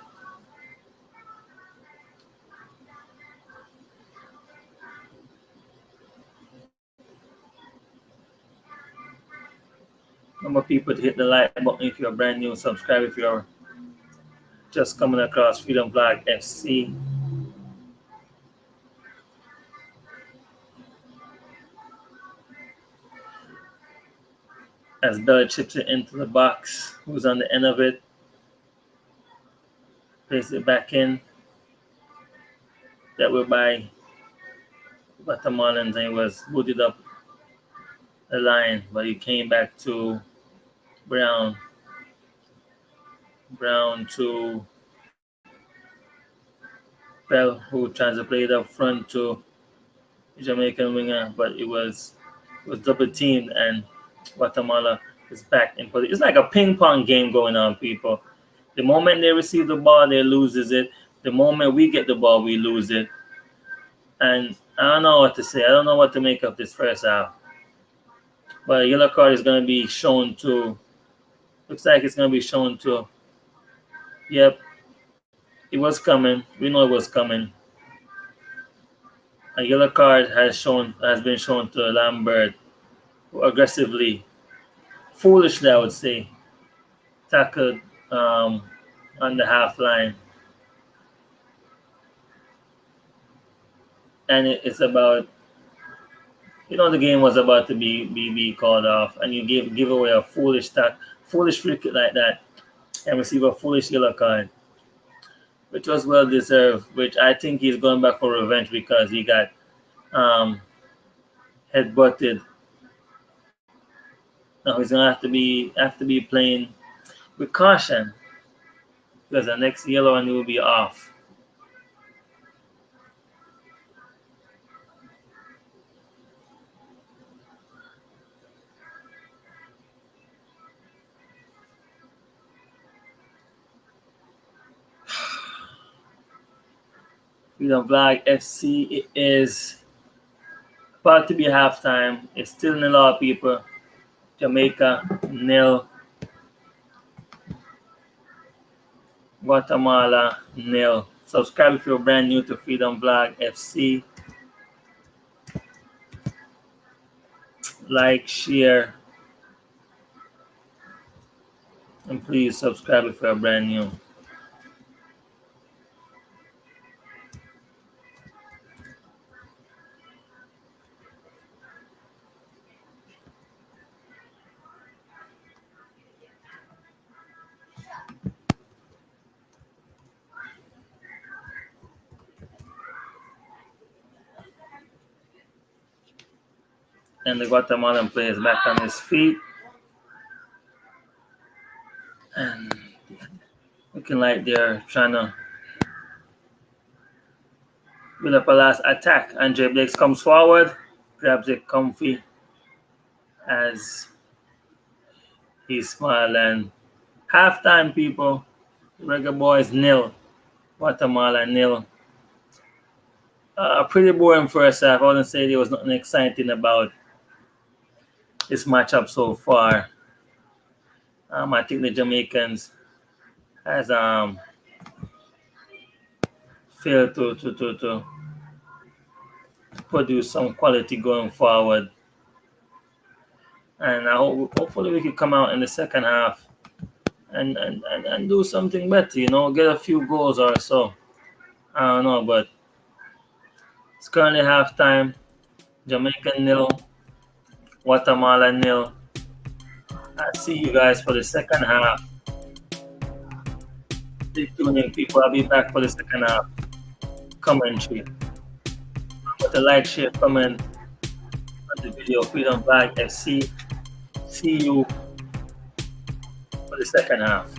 Number of people to hit the like button if you're brand new, subscribe if you're just coming across Freedom Flag FC. As Bella chips it into the box, who's on the end of it, places it back in. That were by Guatemalans, and he was booted up the line, but he came back to Brown. Brown to Bell, who tries to play it up front to the Jamaican winger, but it was double teamed, and Guatemala is back in position. It's like a ping pong game going on, people. The moment they receive the ball, they loses it. The moment we get the ball, we lose it. And I don't know what to say. I don't know what to make of this first half. But a yellow card is going to be shown to. Looks like it's going to be shown to. Yep, it was coming. We know it was coming. A yellow card has been shown to Lambert, who aggressively, foolishly, I would say, tackled on the half line. And it's about, the game was about to be called off, and you give away a foolish free kick like that. and receive a foolish yellow card, which was well deserved. Which I think he's going back for revenge because he got um, headbutted. Now he's gonna have to be playing with caution because the next yellow one will be off. Freedom Flag FC, it is about to be halftime. It's still nil all, people. Jamaica nil, Guatemala nil. Subscribe if you're brand new to Freedom Flag FC. Like, share, and please subscribe if you're brand new. And the Guatemalan player is back on his feet. And looking like they're trying to build up a last attack. Andre Blakes comes forward, grabs it comfy as he smiles. And halftime, people. Reggae Boys nil, Guatemala nil. Pretty boring first half. I wouldn't say there was nothing exciting about this matchup so far. I think the Jamaicans has failed to produce some quality going forward, and hopefully we can come out in the second half and do something better. Get a few goals or so. I don't know, but it's currently halftime. Jamaica nil, Guatemala nil. I'll see you guys for the second half. Stay tuned in, people. I'll be back for the second half commentary. Put a like, share, comment on the video. Freedom Flag FC. See you for the second half.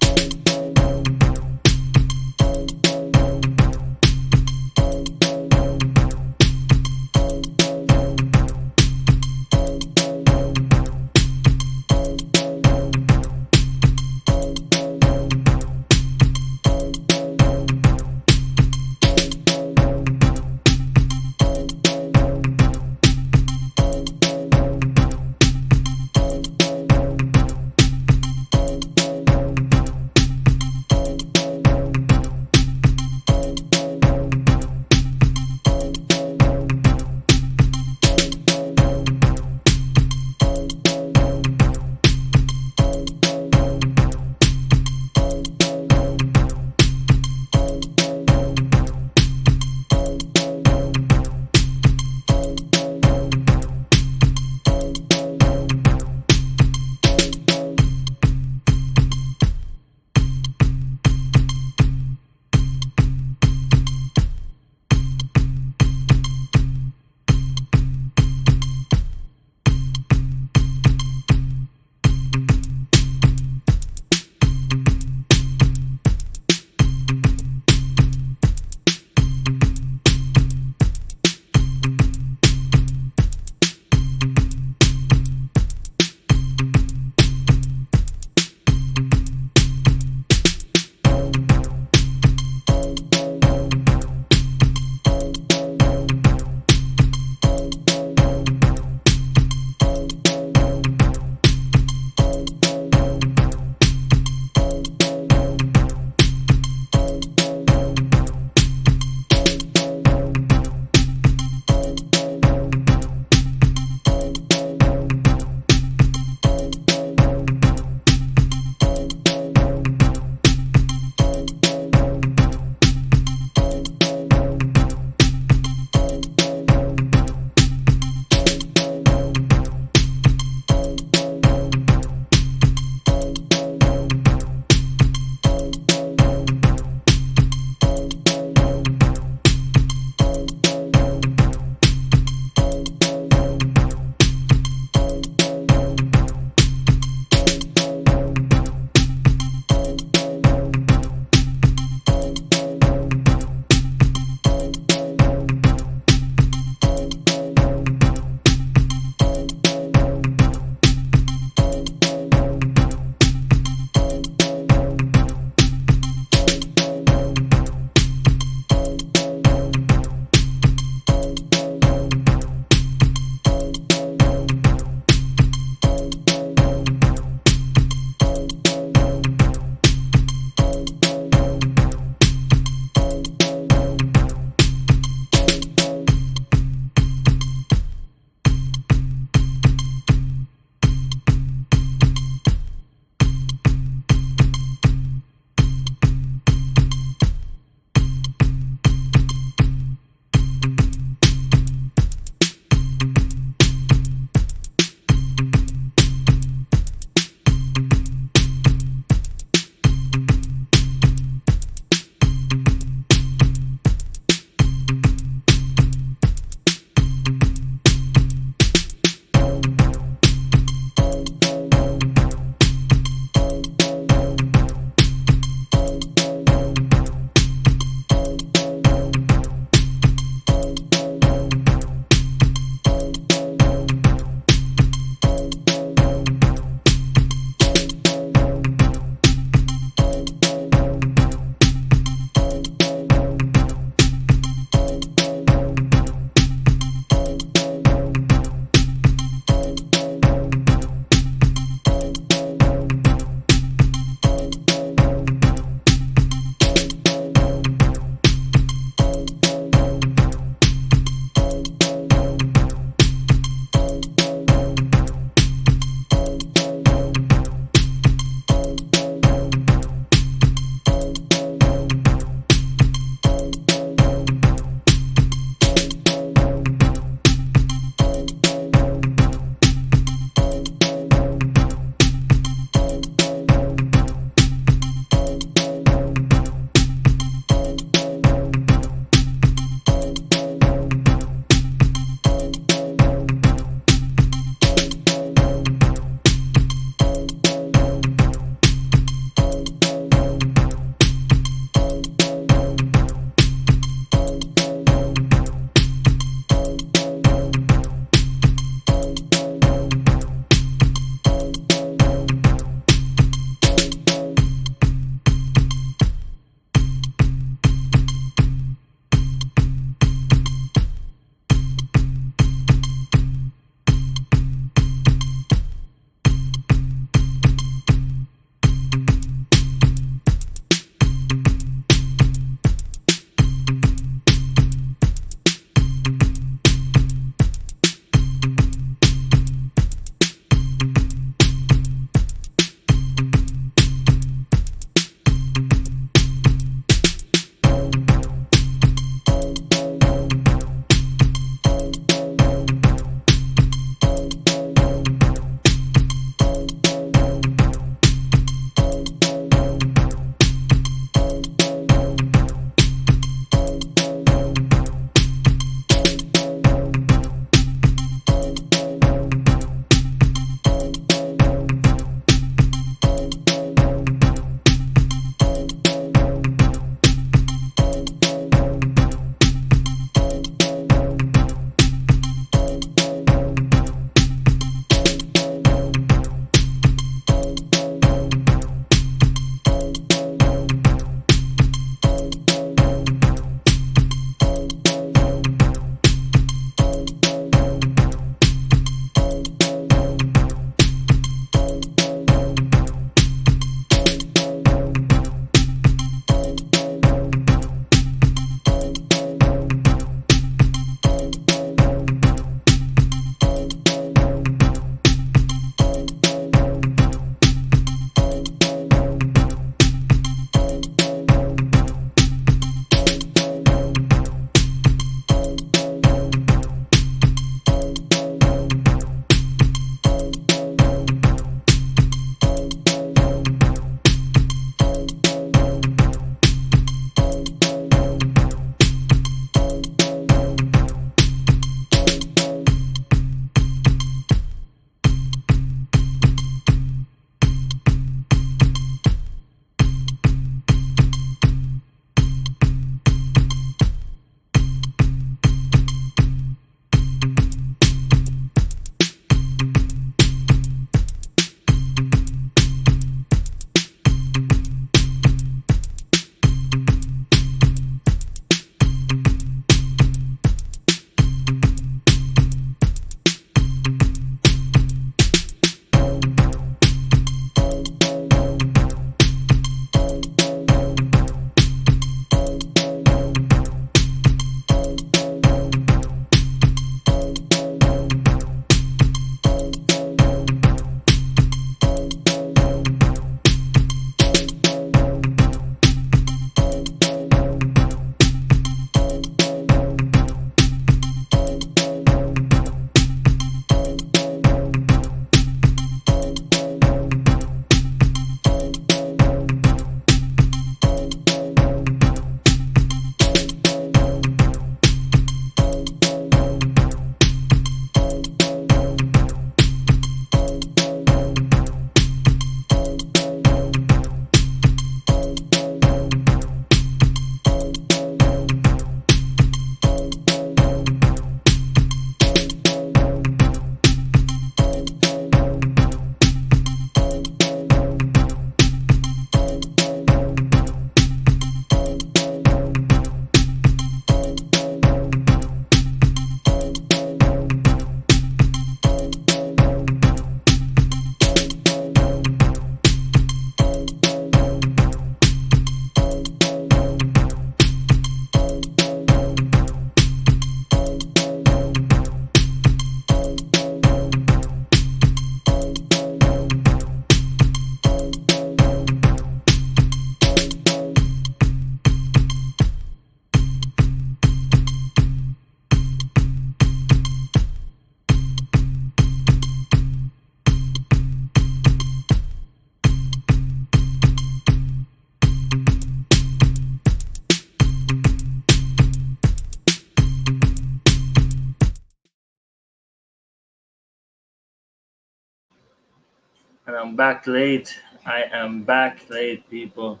And I'm back late. I am back late, people.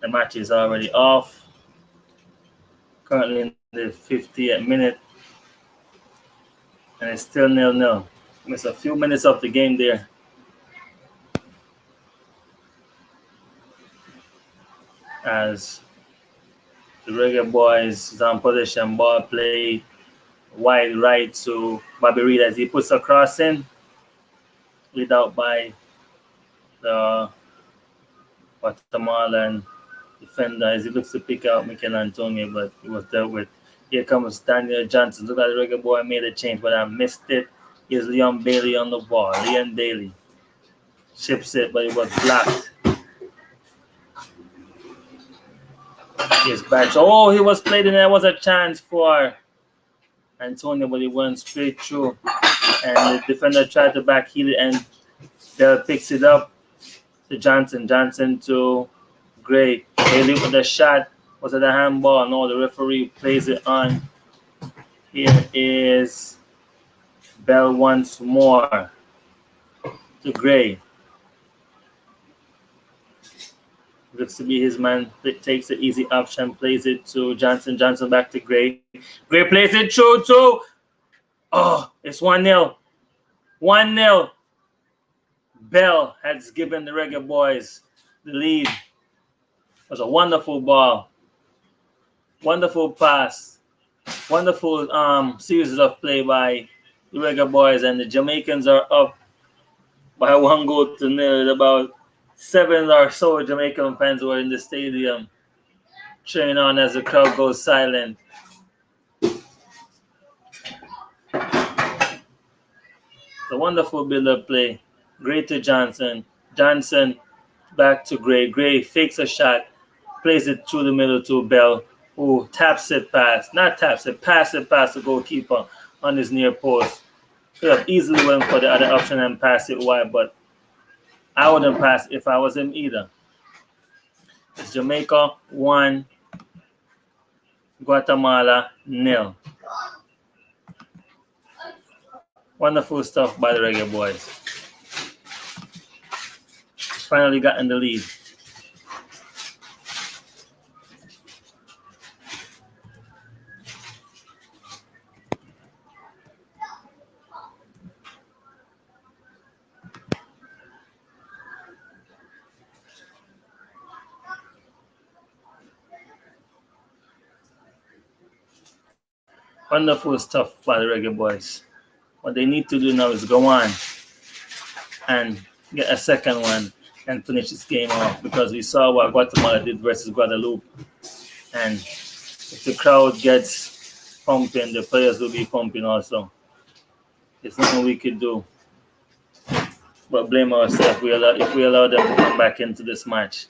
The match is already off. Currently in the 50th minute. And it's still 0-0. It's a few minutes of the game there. As the Reggae Boys is on possession, ball play wide right to Bobby Reed as he puts a cross in. Lead out by the Guatemalan defender as he looks to pick out Mikel Antonio, but it was dealt with. Here comes Daniel Johnson. Look at the Reggae Boy made a change, but I missed it. Here's Leon Bailey on the ball. Leon Bailey chips it, but it was blocked. Here's back. Oh, he was played in there. Was a chance for Antonio, but he went straight through. And the defender tried to back heel it, and Bell picks it up to Johnson. Johnson to Gray. Bailey with the shot. Was it a handball? No, the referee plays it on. Here is Bell once more to Gray. Looks to be his man. Takes the easy option, plays it to Johnson. Johnson back to Gray. Gray plays it through too. Oh, it's 1-0. 1-0. Bell has given the Reggae Boys the lead. It was a wonderful ball. Wonderful pass. Wonderful series of play by the Reggae Boys, and the Jamaicans are up by 1-0. About 7 or so Jamaican fans were in the stadium cheering on as the crowd goes silent. It's a wonderful build-up play. Great to Johnson. Johnson back to Gray. Gray fakes a shot, plays it through the middle to Bell, who taps it past. Not taps it, pass it past the goalkeeper on his near post. Could have easily went for the other option and pass it wide, but I wouldn't pass if I was him either. It's Jamaica 1, Guatemala 0. Wonderful stuff by the Reggae Boys. Finally got in the lead. Wonderful stuff by the Reggae Boys. What they need to do now is go on and get a second one and finish this game off, because we saw what Guatemala did versus Guadeloupe. And if the crowd gets pumping, the players will be pumping also. There's nothing we could do but blame ourselves if we allow them to come back into this match.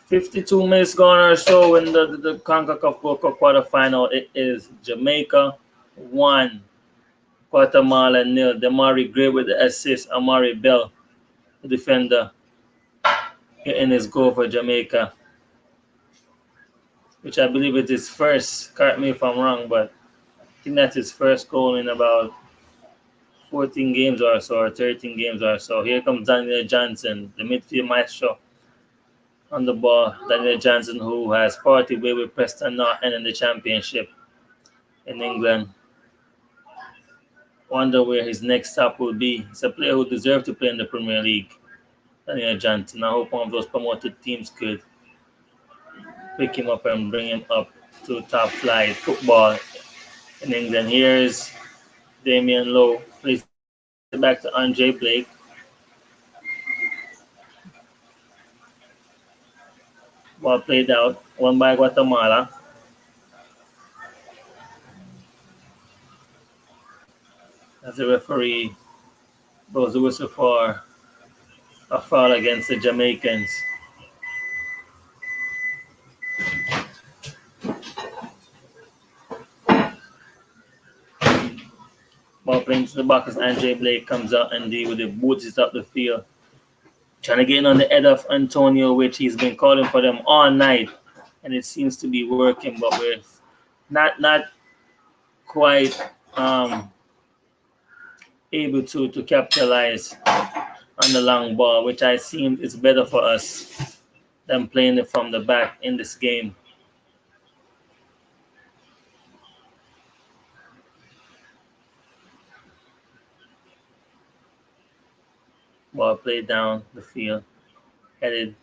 52 minutes gone or so in the CONCACAF Gold Cup quarterfinal. It is Jamaica 1, Guatemala 0. Damari Gray with the assist. Amari Bell, the defender, getting his goal for Jamaica, which I believe it is first. Correct me if I'm wrong, but I think that's his first goal in about 14 games or so, or 13 games or so. Here comes Daniel Johnson, the midfield maestro, on the ball. Daniel Johnson, who has parted way with Preston Norton in the championship in England. Wonder where his next stop will be. He's a player who deserves to play in the Premier League. Daniel Johnson. I hope one of those promoted teams could pick him up and bring him up to top flight football in England. Here's Damian Lowe. Plays it back to Andre Blake. Ball played out, won by Guatemala. As the referee blows the whistle for a foul against the Jamaicans. Ball playing to the box as Andre Blake comes out and with the boots is up the field. Trying to get in on the head of Antonio, which he's been calling for them all night, and it seems to be working, but we're not quite um, able to capitalize on the long ball, which I seem is better for us than playing it from the back in this game. Ball played down the field, headed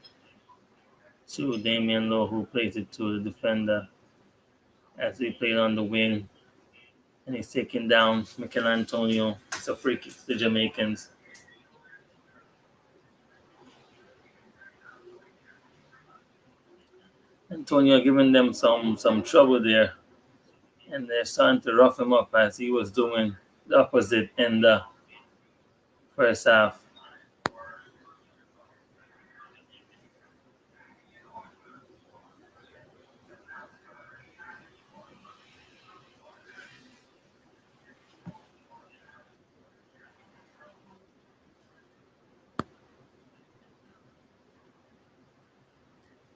to Damian Lowe, who plays it to the defender as he played on the wing. And he's taking down Michael Antonio. It's a free kick to the Jamaicans. Antonio giving them some trouble there. And they're starting to rough him up as he was doing the opposite in the first half.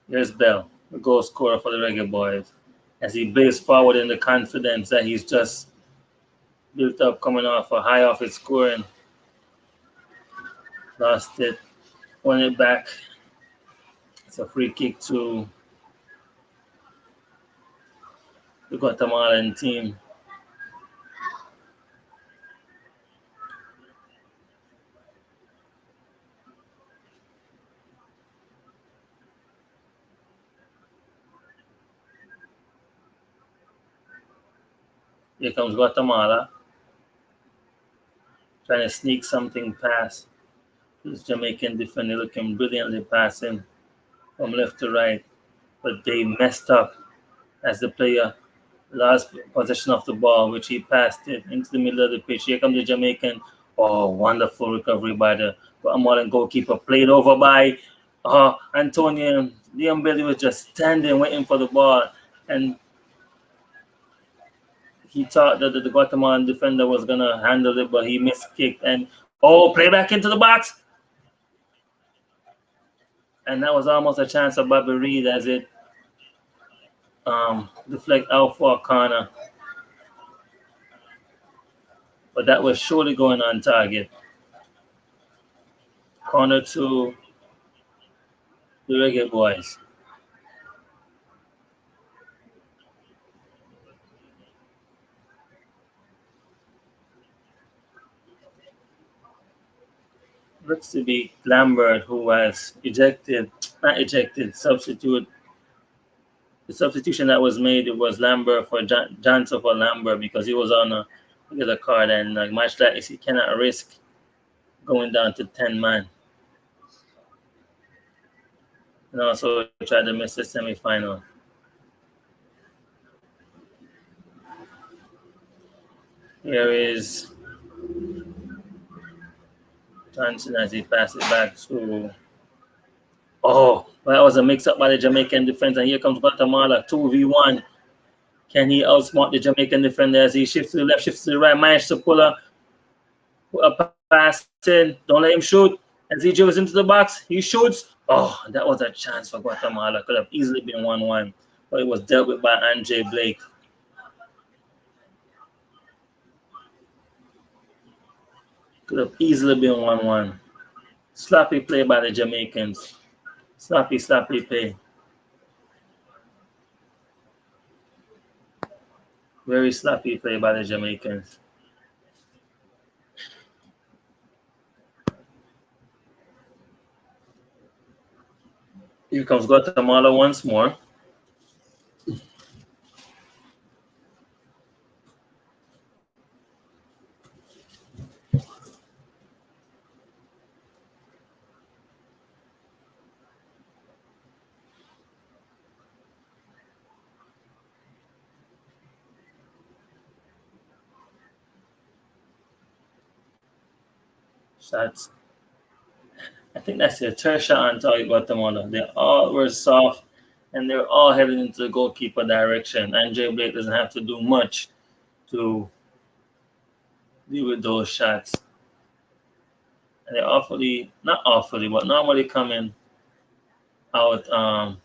There's Bell, the goal scorer for the Reggae Boys, as he blazed forward in the confidence that he's just built up coming off a high off his scoring. Lost it, won it back. It's a free kick to the Guatemalan team. Here comes Guatemala, trying to sneak something past this Jamaican defender, looking brilliantly passing from left to right, but they messed up as the player lost possession of the ball, which he passed it into the middle of the pitch. Here comes the Jamaican. Oh, wonderful recovery by the Guatemalan goalkeeper, played over by Antonio. Liam Bailey was just standing, waiting for the ball, and he thought that the Guatemalan defender was gonna handle it, but he miskicked and play back into the box. And that was almost a chance of Bobby Reed as it deflect out for a corner. But that was surely going on target. Corner to the Reggae Boys. Looks to be Lambert, who was substitute. The substitution that was made, it was Lambert for Johnson for Lambert because he was on a regular card, and a match like this, he cannot risk going down to 10 man. And also tried to miss the semifinal. Here is Johnson as he passes it back to. Oh, that was a mix-up by the Jamaican defense, and here comes Guatemala, 2v1. Can he outsmart the Jamaican defender as he shifts to the left, shifts to the right, managed to put a pass in. Don't let him shoot. As he dribbles into the box, he shoots. Oh, that was a chance for Guatemala. Could have easily been 1-1, but it was dealt with by Andre Blake. Could have easily been 1-1. Sloppy play by the Jamaicans. Sloppy play. Very sloppy play by the Jamaicans. Here comes Guatemala once more. Shots. I think that's their third shot on target, Guatemala. They all were soft and they're all heading into the goalkeeper direction. Andre Blake doesn't have to do much to deal with those shots. And they're not awfully, but normally coming out of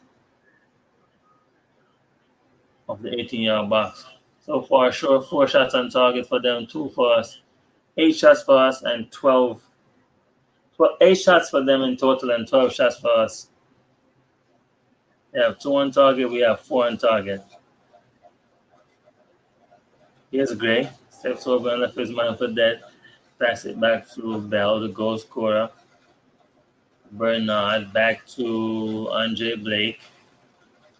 the 18-yard box. So far, sure, 4 shots on target for them, 2 for us, 8 shots for us, and 8 shots for them in total, and 12 shots for us. They have 2 on target, we have 4 on target. Here's Gray, steps over and left his man for dead. Pass it back to Bell, the goal scorer. Bernard back to Andre Blake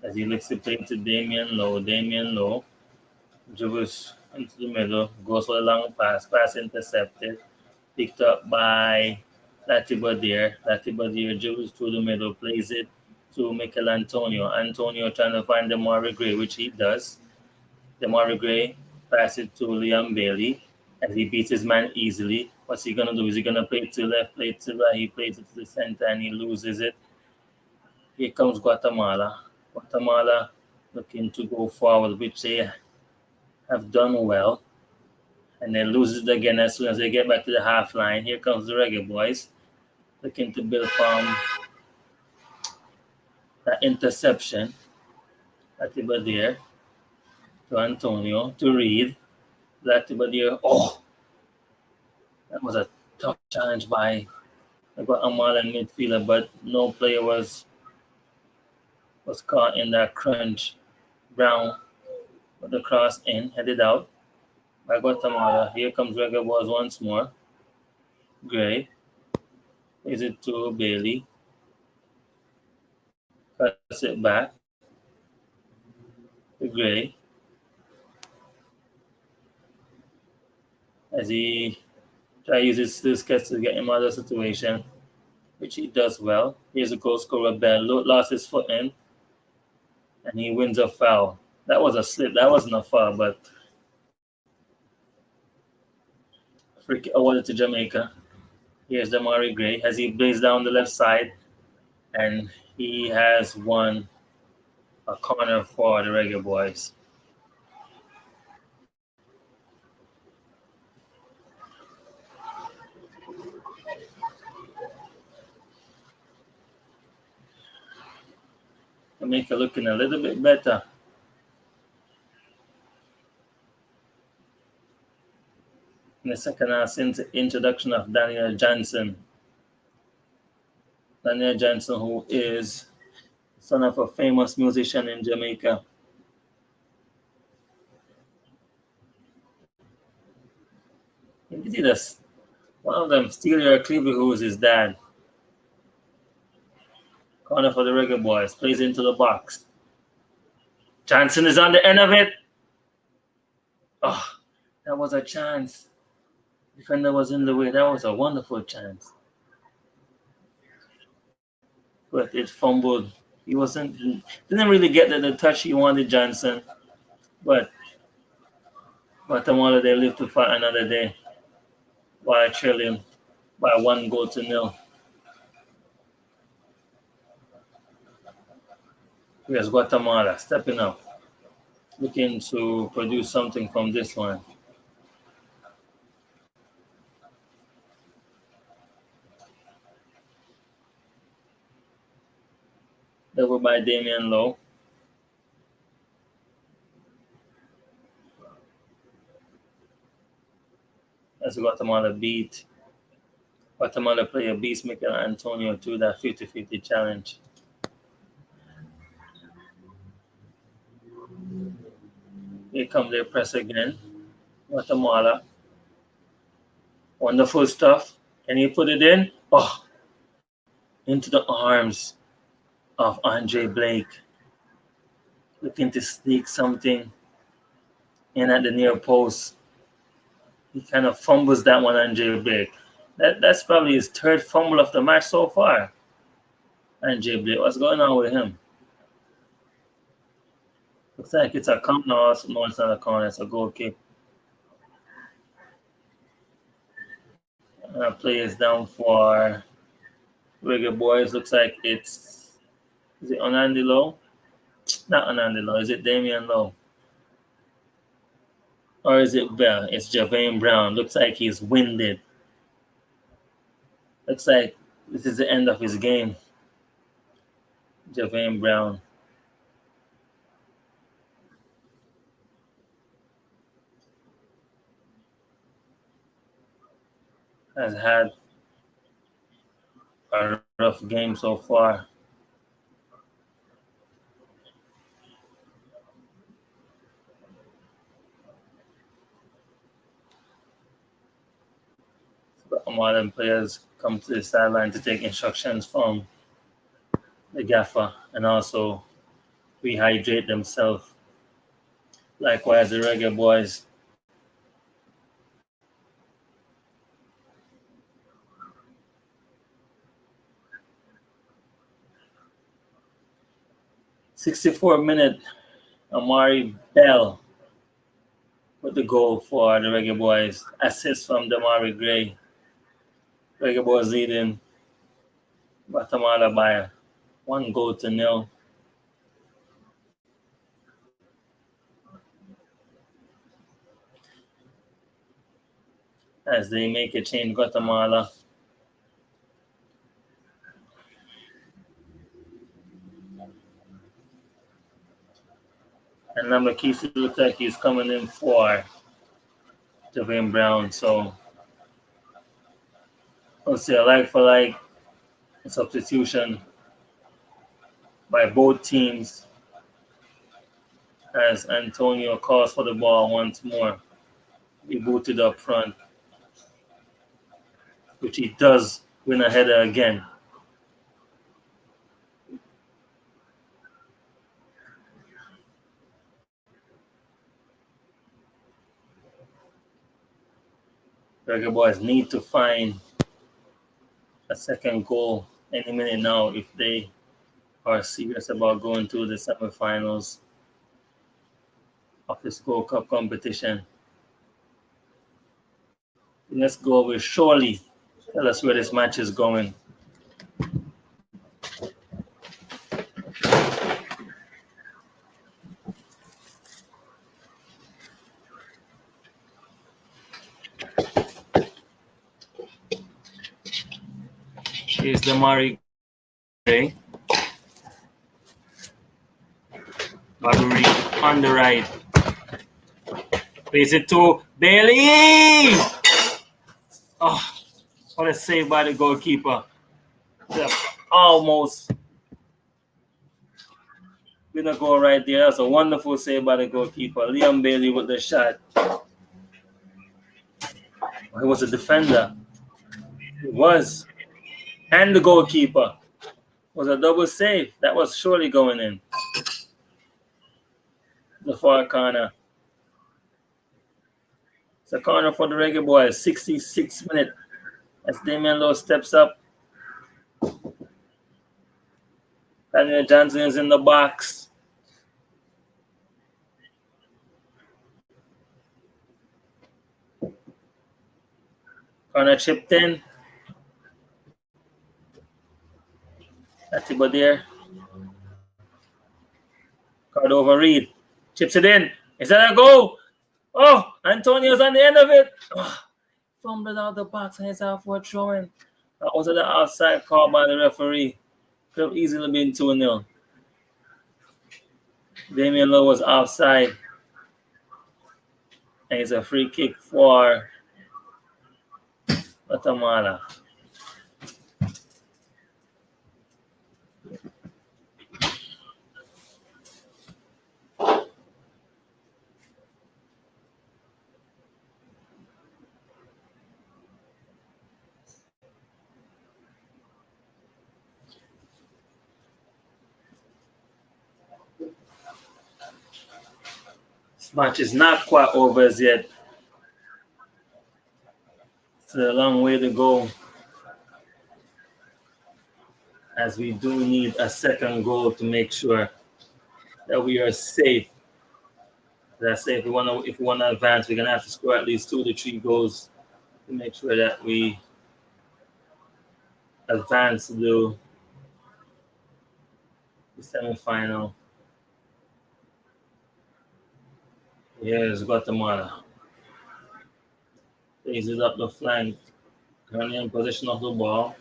as he looks to play to Damian Lowe. Damian Lowe dribbles into the middle, goes for a long pass, pass intercepted, picked up by Latibadir. Latibadir dribbles through the middle, plays it to Michael Antonio. Antonio trying to find Demari Gray, which he does. Demari Gray passes it to Liam Bailey as he beats his man easily. What's he gonna do? Is he gonna play it to left, play it to right? He plays it to the center and he loses it. Here comes Guatemala. Guatemala looking to go forward, which they have done well. And they lose it again as soon as they get back to the half line. Here comes the Reggae Boys looking to build from that interception. Latibadir to Antonio to Reed. Latibadir. Oh, that was a tough challenge by the Guatemalan midfielder, but no player was caught in that crunch. Brown with the cross in, headed out by Guatemala. Here comes Reggae Boys once more. Gray. Is it to Bailey? Cuts it back to Gray. As he tries to use his skill skills to get him out of the situation, which he does well. Here's a goal scorer, Bell. Lost his foot in, and he wins a foul. That was a slip. That wasn't a foul, but free kick awarded to Jamaica. Here's Demari Gray as he blazes down the left side, and he has won a corner for the Reggae Boys. Jamaica looking a little bit better. In the second half, since the introduction of Daniel Johnson. Daniel Johnson, who is son of a famous musician in Jamaica. Indeed, one of them, Steeler Cleveland, who is his dad. Corner for the Reggae Boys, plays into the box. Johnson is on the end of it. Oh, that was a chance. Defender was in the way. That was a wonderful chance. But it fumbled. He didn't really get the touch he wanted, Johnson. But Guatemala, they live to fight another day while trailing by 1-0. Here's Guatemala stepping up, looking to produce something from this one. Over by Damian Lowe. As Guatemala beat. Guatemala player beats Michael Antonio to that 50-50 challenge. Here come their press again. Guatemala. Wonderful stuff. Can you put it in? Oh, into the arms of Andre Blake. Looking to sneak something in at the near post. He kind of fumbles that one, Andre Blake. That's probably his third fumble of the match so far. Andre Blake, what's going on with him? Looks like it's a corner. No, it's not a corner. It's a goal kick. Play is down for Reggae Boys. Looks like is it Anandi Lowe? Not Anandi Lowe. Is it Damian Lowe? Or is it Bell? It's Javane Brown. Looks like he's winded. Looks like this is the end of his game. Javane Brown. has had a rough game so far. Modern players come to the sideline to take instructions from the gaffer and also rehydrate themselves. Likewise, the reggae boys. 64-minute Amari Bell with the goal for the Reggae Boys. Assist from Damari Gray. Reggae Boys leading Guatemala by 1-0. As they make a change, Guatemala. And number Keith looks like he's coming in for Javane Brown. So we'll see a like for like substitution by both teams as Antonio calls for the ball once more. He booted up front, which he does win a header again. Reggae Boys need to find a second goal any minute now if they are serious about going to the semifinals of this Gold Cup competition. Let's go with Surely. Tell us where this match is going. Here's the Mari Gray. Baduri on the right. Plays it to Bailey! Oh, what a save by the goalkeeper. Almost been a goal right there. That's a wonderful save by the goalkeeper. Liam Bailey with the shot. He was a defender. He was. And the goalkeeper was a double save. That was surely going in. The far corner. It's a corner for the Reggae Boys. 66 minutes. As Damian Lowe steps up. Daniel Johnson is in the box. Corner chipped in. Atiba there. Cordova Reed. Chips it in. Is that a goal? Oh, Antonio's on the end of it. Oh, fumbled out the box and it's out for a throw-in. That was the outside call by the referee. Could have easily been 2-0. Damian Lowe was outside. And it's a free kick for Guatemala. This match is not quite over as yet. It's a long way to go. As we do need a second goal to make sure that we are safe. As I say, if we want to advance, we're gonna have to score at least 2 to 3 goals to make sure that we advance to the semifinal. Here's Guatemala. Plays it up the flank. Currently in possession of the ball.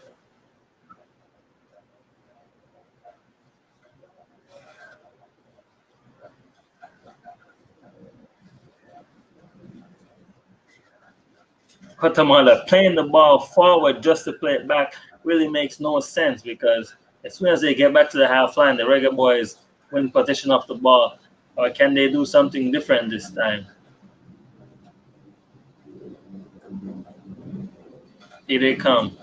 Guatemala playing the ball forward just to play it back really makes no sense because as soon as they get back to the half line, the Reggae Boys win possession of the ball. Or can they do something different this time? Here they come.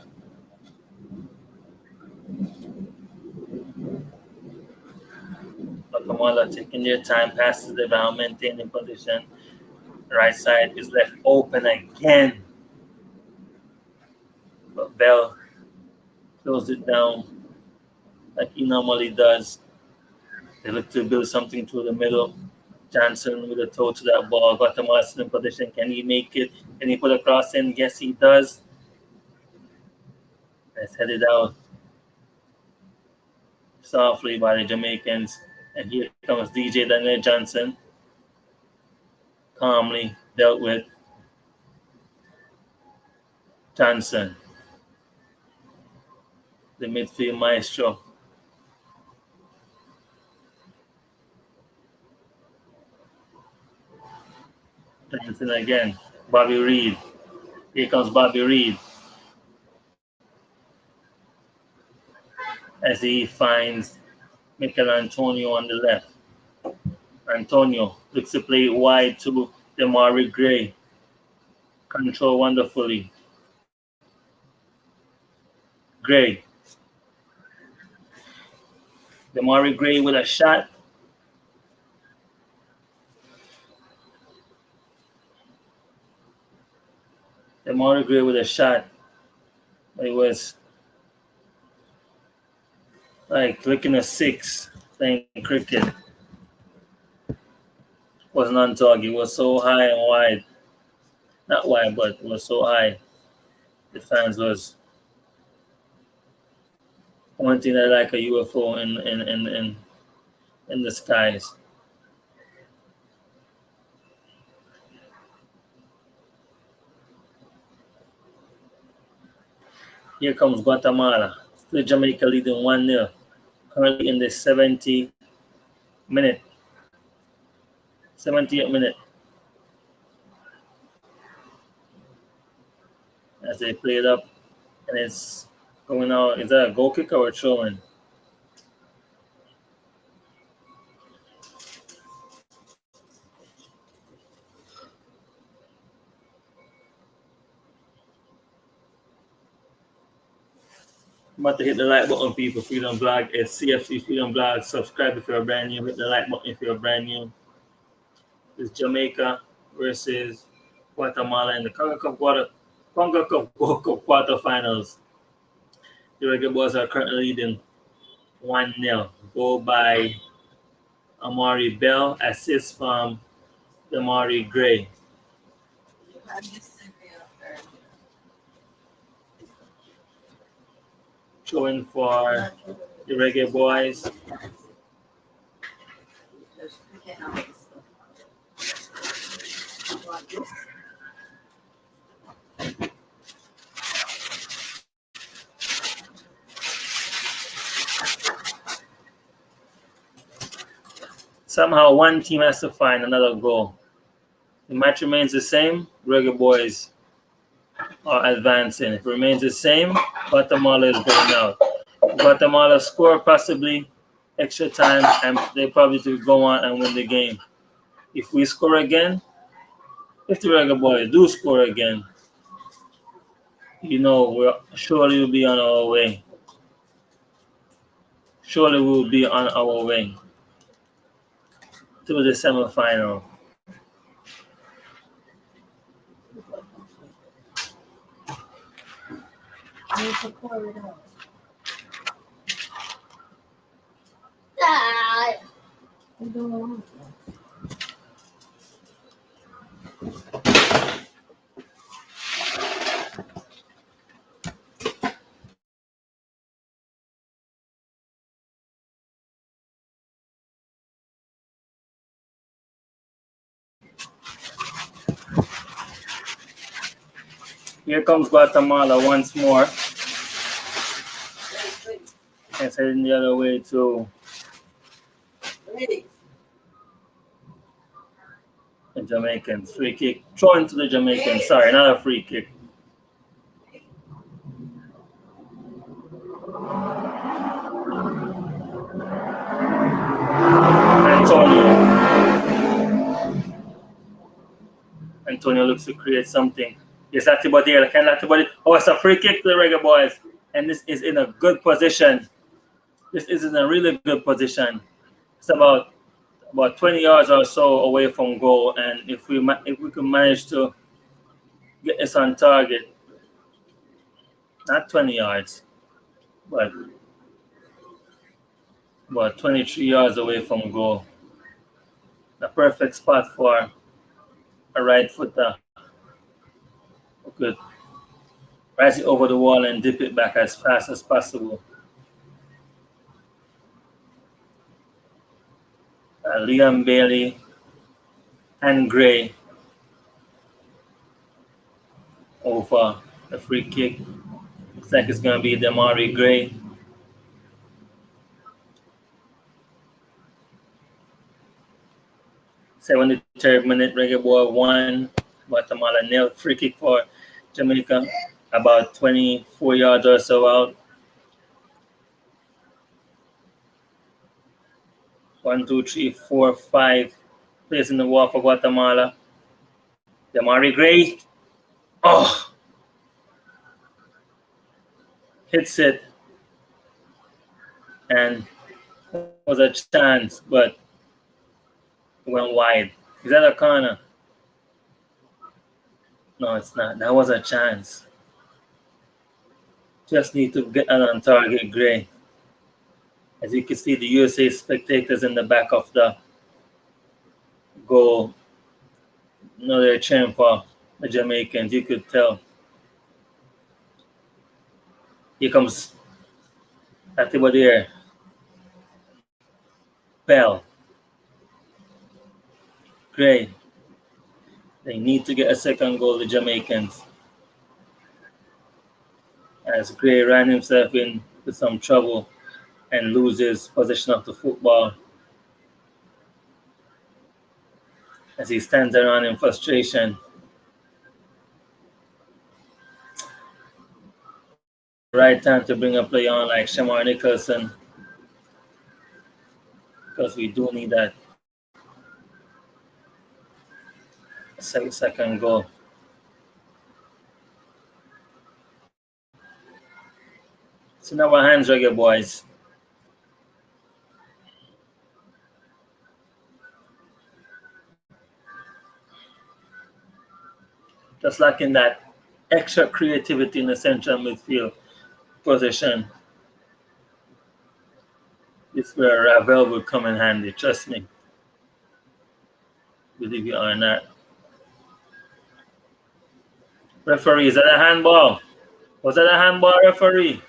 Guatemala taking their time, passes the ball, maintaining position. Right side is left open again. But Bell closed it down like he normally does. They look to build something through the middle. Johnson with a toe to that ball. Guatemala still in position. Can he make it? Can he put a cross in? Yes, he does. Let's head it out softly by the Jamaicans. And here comes DJ Daniel Johnson. Calmly dealt with Johnson, the midfield maestro. Johnson again. Bobby Reed. Here comes Bobby Reed. As he finds Michael Antonio on the left. Antonio looks to play wide to Demari Gray. Control wonderfully. Gray. Demari Gray with a shot. Demari Gray with a shot. It was like looking at six playing cricket. Wasn't on target. It was so high and wide. Not wide, but it was so high. The fans was pointing at like a UFO in the skies. Here comes Guatemala. Still Jamaica leading 1-0. Currently in the 70th minute. 70th minute. As they play it up, and it's going out. Is that a goal kick or a throw in? I'm about to hit the like button, people. Freedom Blog is CFC Freedom Blog. Subscribe if you're brand new. Hit the like button if you're brand new. It's Jamaica versus Guatemala in the Congo Cup quarterfinals. The Reggae Boys are currently leading 1-0. Goal by Amari Bell, assist from Demari Gray. Showing for the Reggae Boys. Somehow one team has to find another goal. The match remains the same. Reggae Boys are advancing. If it remains the same, Guatemala is going out. Guatemala score possibly extra time, and they probably to go on and win the game. If we score again, if the Reggae Boys do score again, we'll surely be on our way. Surely we'll be on our way to the semifinal. Here comes Guatemala once more. It's heading the other way to the Jamaicans. Free kick. Throw into the Jamaicans. Sorry, not a free kick. Antonio. Antonio looks to create something. Yes, Latibody. Can Latibody? Oh, it's a free kick to the Reggae Boys. And this is in a good position. This is in a really good position. It's about 20 yards or so away from goal. And if we can manage to get this on target, not 20 yards, but about 23 yards away from goal. The perfect spot for a right footer who could rise it over the wall and dip it back as fast as possible. Liam Bailey and Gray over the free kick. Looks like it's going to be Damari Gray. 73rd minute, Reggae Boy 1, Guatemala 0. Free kick for Jamaica, about 24 yards or so out. 1, 2, 3, 4, 5 plays in the wall for Guatemala. Damari Gray. Oh! Hits it. And was a chance, but went wide. Is that a corner? No, it's not. That was a chance. Just need to get on target, Gray. As you can see, the USA spectators in the back of the goal. No, they're cheering for the Jamaicans. You could tell. Here comes Atibadier. Bell. Gray. They need to get a second goal, the Jamaicans. As Gray ran himself into some trouble and loses possession of the football. As he stands around in frustration. Right time to bring a player on like Shamar Nicholson. Because we do need that second goal. It's in our hands, Reggae Boys. Just lacking that extra creativity in the central midfield position. This is where Ravel would come in handy, trust me. Believe it or not. Referee, is that a handball? Was that a handball, referee?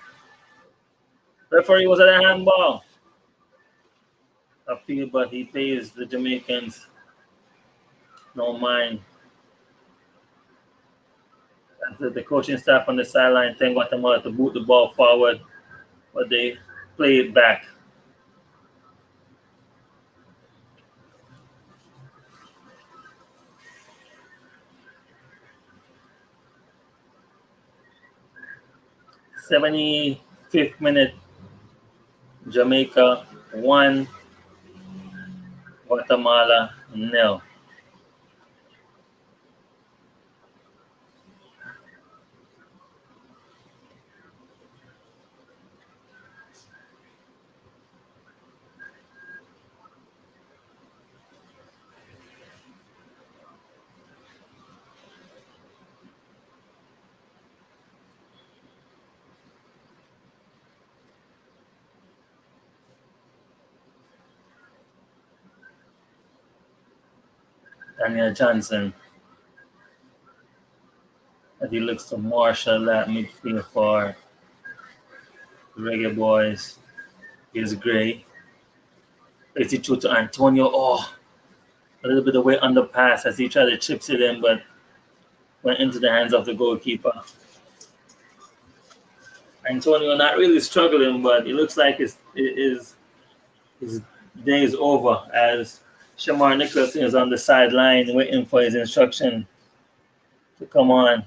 Referee, was that a handball? Appeal, but he pays the Jamaicans no mind. And the coaching staff on the sideline telling Guatemala to boot the ball forward, but they play it back. '75th minute, Jamaica 1, Guatemala 0. Daniel Johnson, as he looks to marshal that midfield for the Reggae Boys. Here's Gray. Plays it through to Antonio. Oh, a little bit of weight on the pass as he tried to chips it in, but went into the hands of the goalkeeper. Antonio not really struggling, but it looks like his day is over as Shamar Nicholson is on the sideline waiting for his instruction to come on.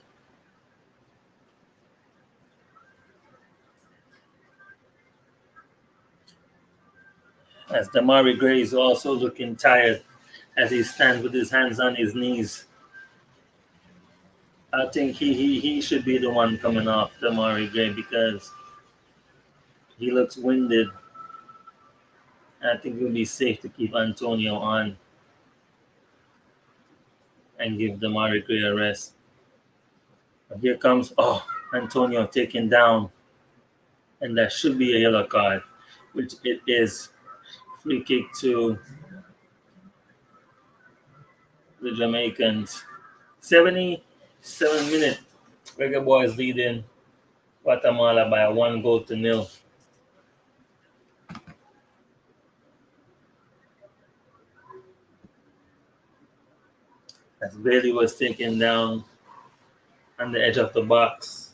As Damari Gray is also looking tired as he stands with his hands on his knees. I think he should be the one coming off Damari Gray because he looks winded. I think it would be safe to keep Antonio on and give Damari Gray a rest. But here comes Antonio taken down, and that should be a yellow card, which it is. Free kick to the Jamaicans. 77 minute. Reggae Boys leading Guatemala by 1-0. As Bailey was taken down on the edge of the box.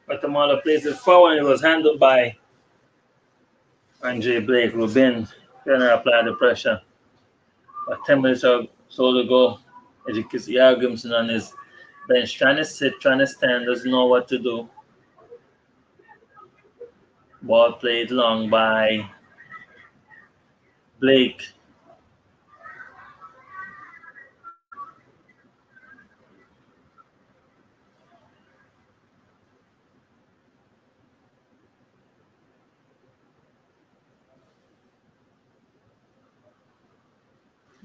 Guatemala plays it forward. It was handled by Andre Blake. Rubin gonna apply the pressure. But 10 minutes or so to go. As you can see, Argumson on his bench, trying to sit, trying to stand, doesn't know what to do. Ball played long by Blake.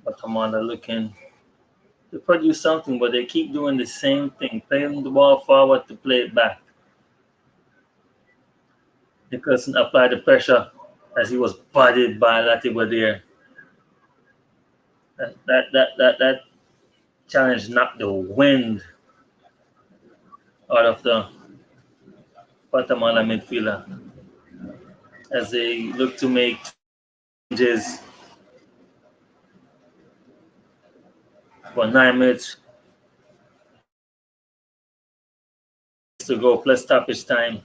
Guatemala looking to produce something, but they keep doing the same thing, playing the ball forward to play it back. Nicholson applied the pressure as he was bodied by Latibadir. That challenge knocked the wind out of the Guatemala midfielder as they look to make changes for 9 minutes to go plus stoppage time.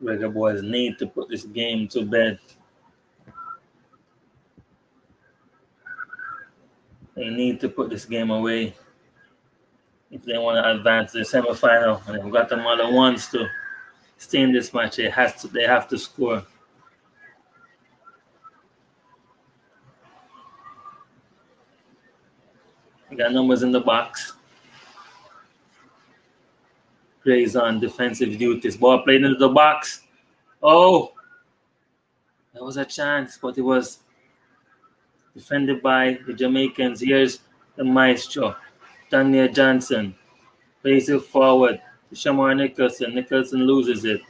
Reggae Boys need to put this game to bed. They need to put this game away if they want to advance to the semifinal. And if Guatemala wants to stay in this match, they have to score. We got numbers in the box. Gray's on defensive duties. Ball played into the box. Oh, that was a chance, but it was defended by the Jamaicans. Here's the maestro, Daniel Johnson. Plays it forward to Shamar Nicholson. Nicholson loses it.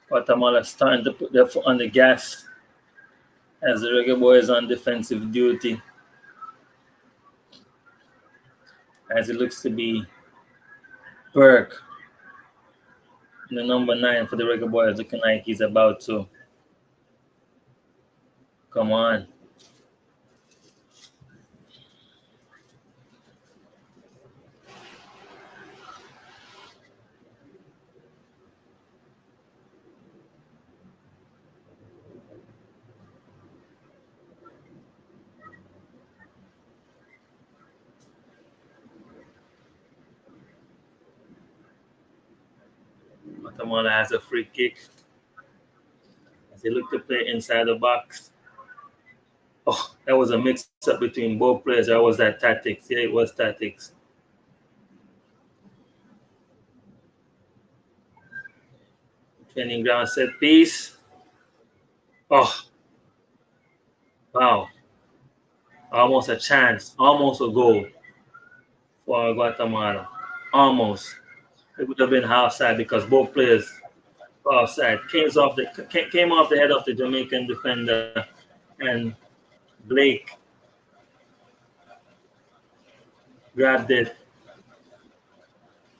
Guatemala starting to put their foot on the gas as the Reggae Boys on defensive duty. As it looks to be Burke, the number 9 for the Reggae Boys, looking like he's about to come on. Guatemala has a free kick as they look to play inside the box. Oh, that was a mix-up between both players. Or was that tactics? Yeah, it was tactics. Training ground set piece. Oh, wow. Almost a chance. Almost a goal for Guatemala. Almost. It would have been offside because both players were offside. Came off the head of the Jamaican defender, and Blake grabbed it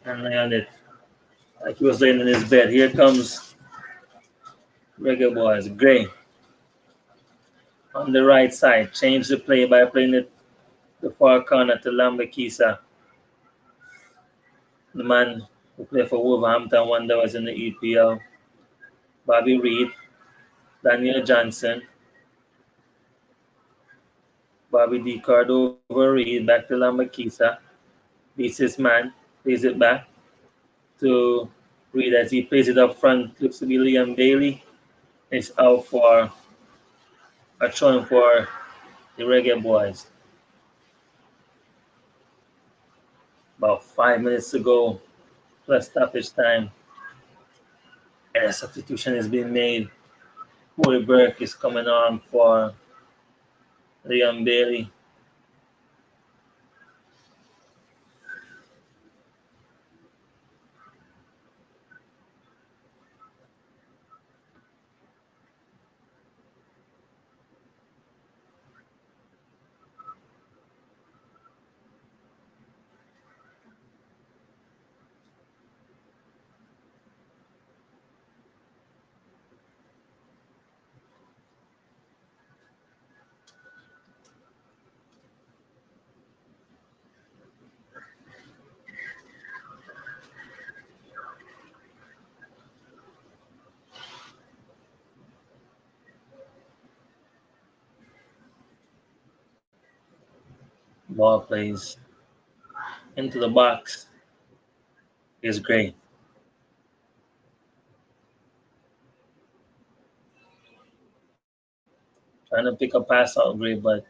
and lay on it like he was laying in his bed. Here comes Reggae Boys. Gray on the right side. Change the play by playing it the far corner to Lambakisa, the man who played for Wolverhampton Wanderers in the EPL. Bobby Reed, Daniel Johnson, Bobby D. Cordova Reed back to Lambakisa. Beats his man, plays it back to Reed as he plays it up front. Looks to be Liam Bailey. It's out for a throwing for the Reggae Boys. About 5 minutes to go, plus stoppage time. And a substitution is being made. Corey Burke is coming on for Liam Bailey. Ball plays into the box. Is Gray. Trying to pick a pass out Gray, but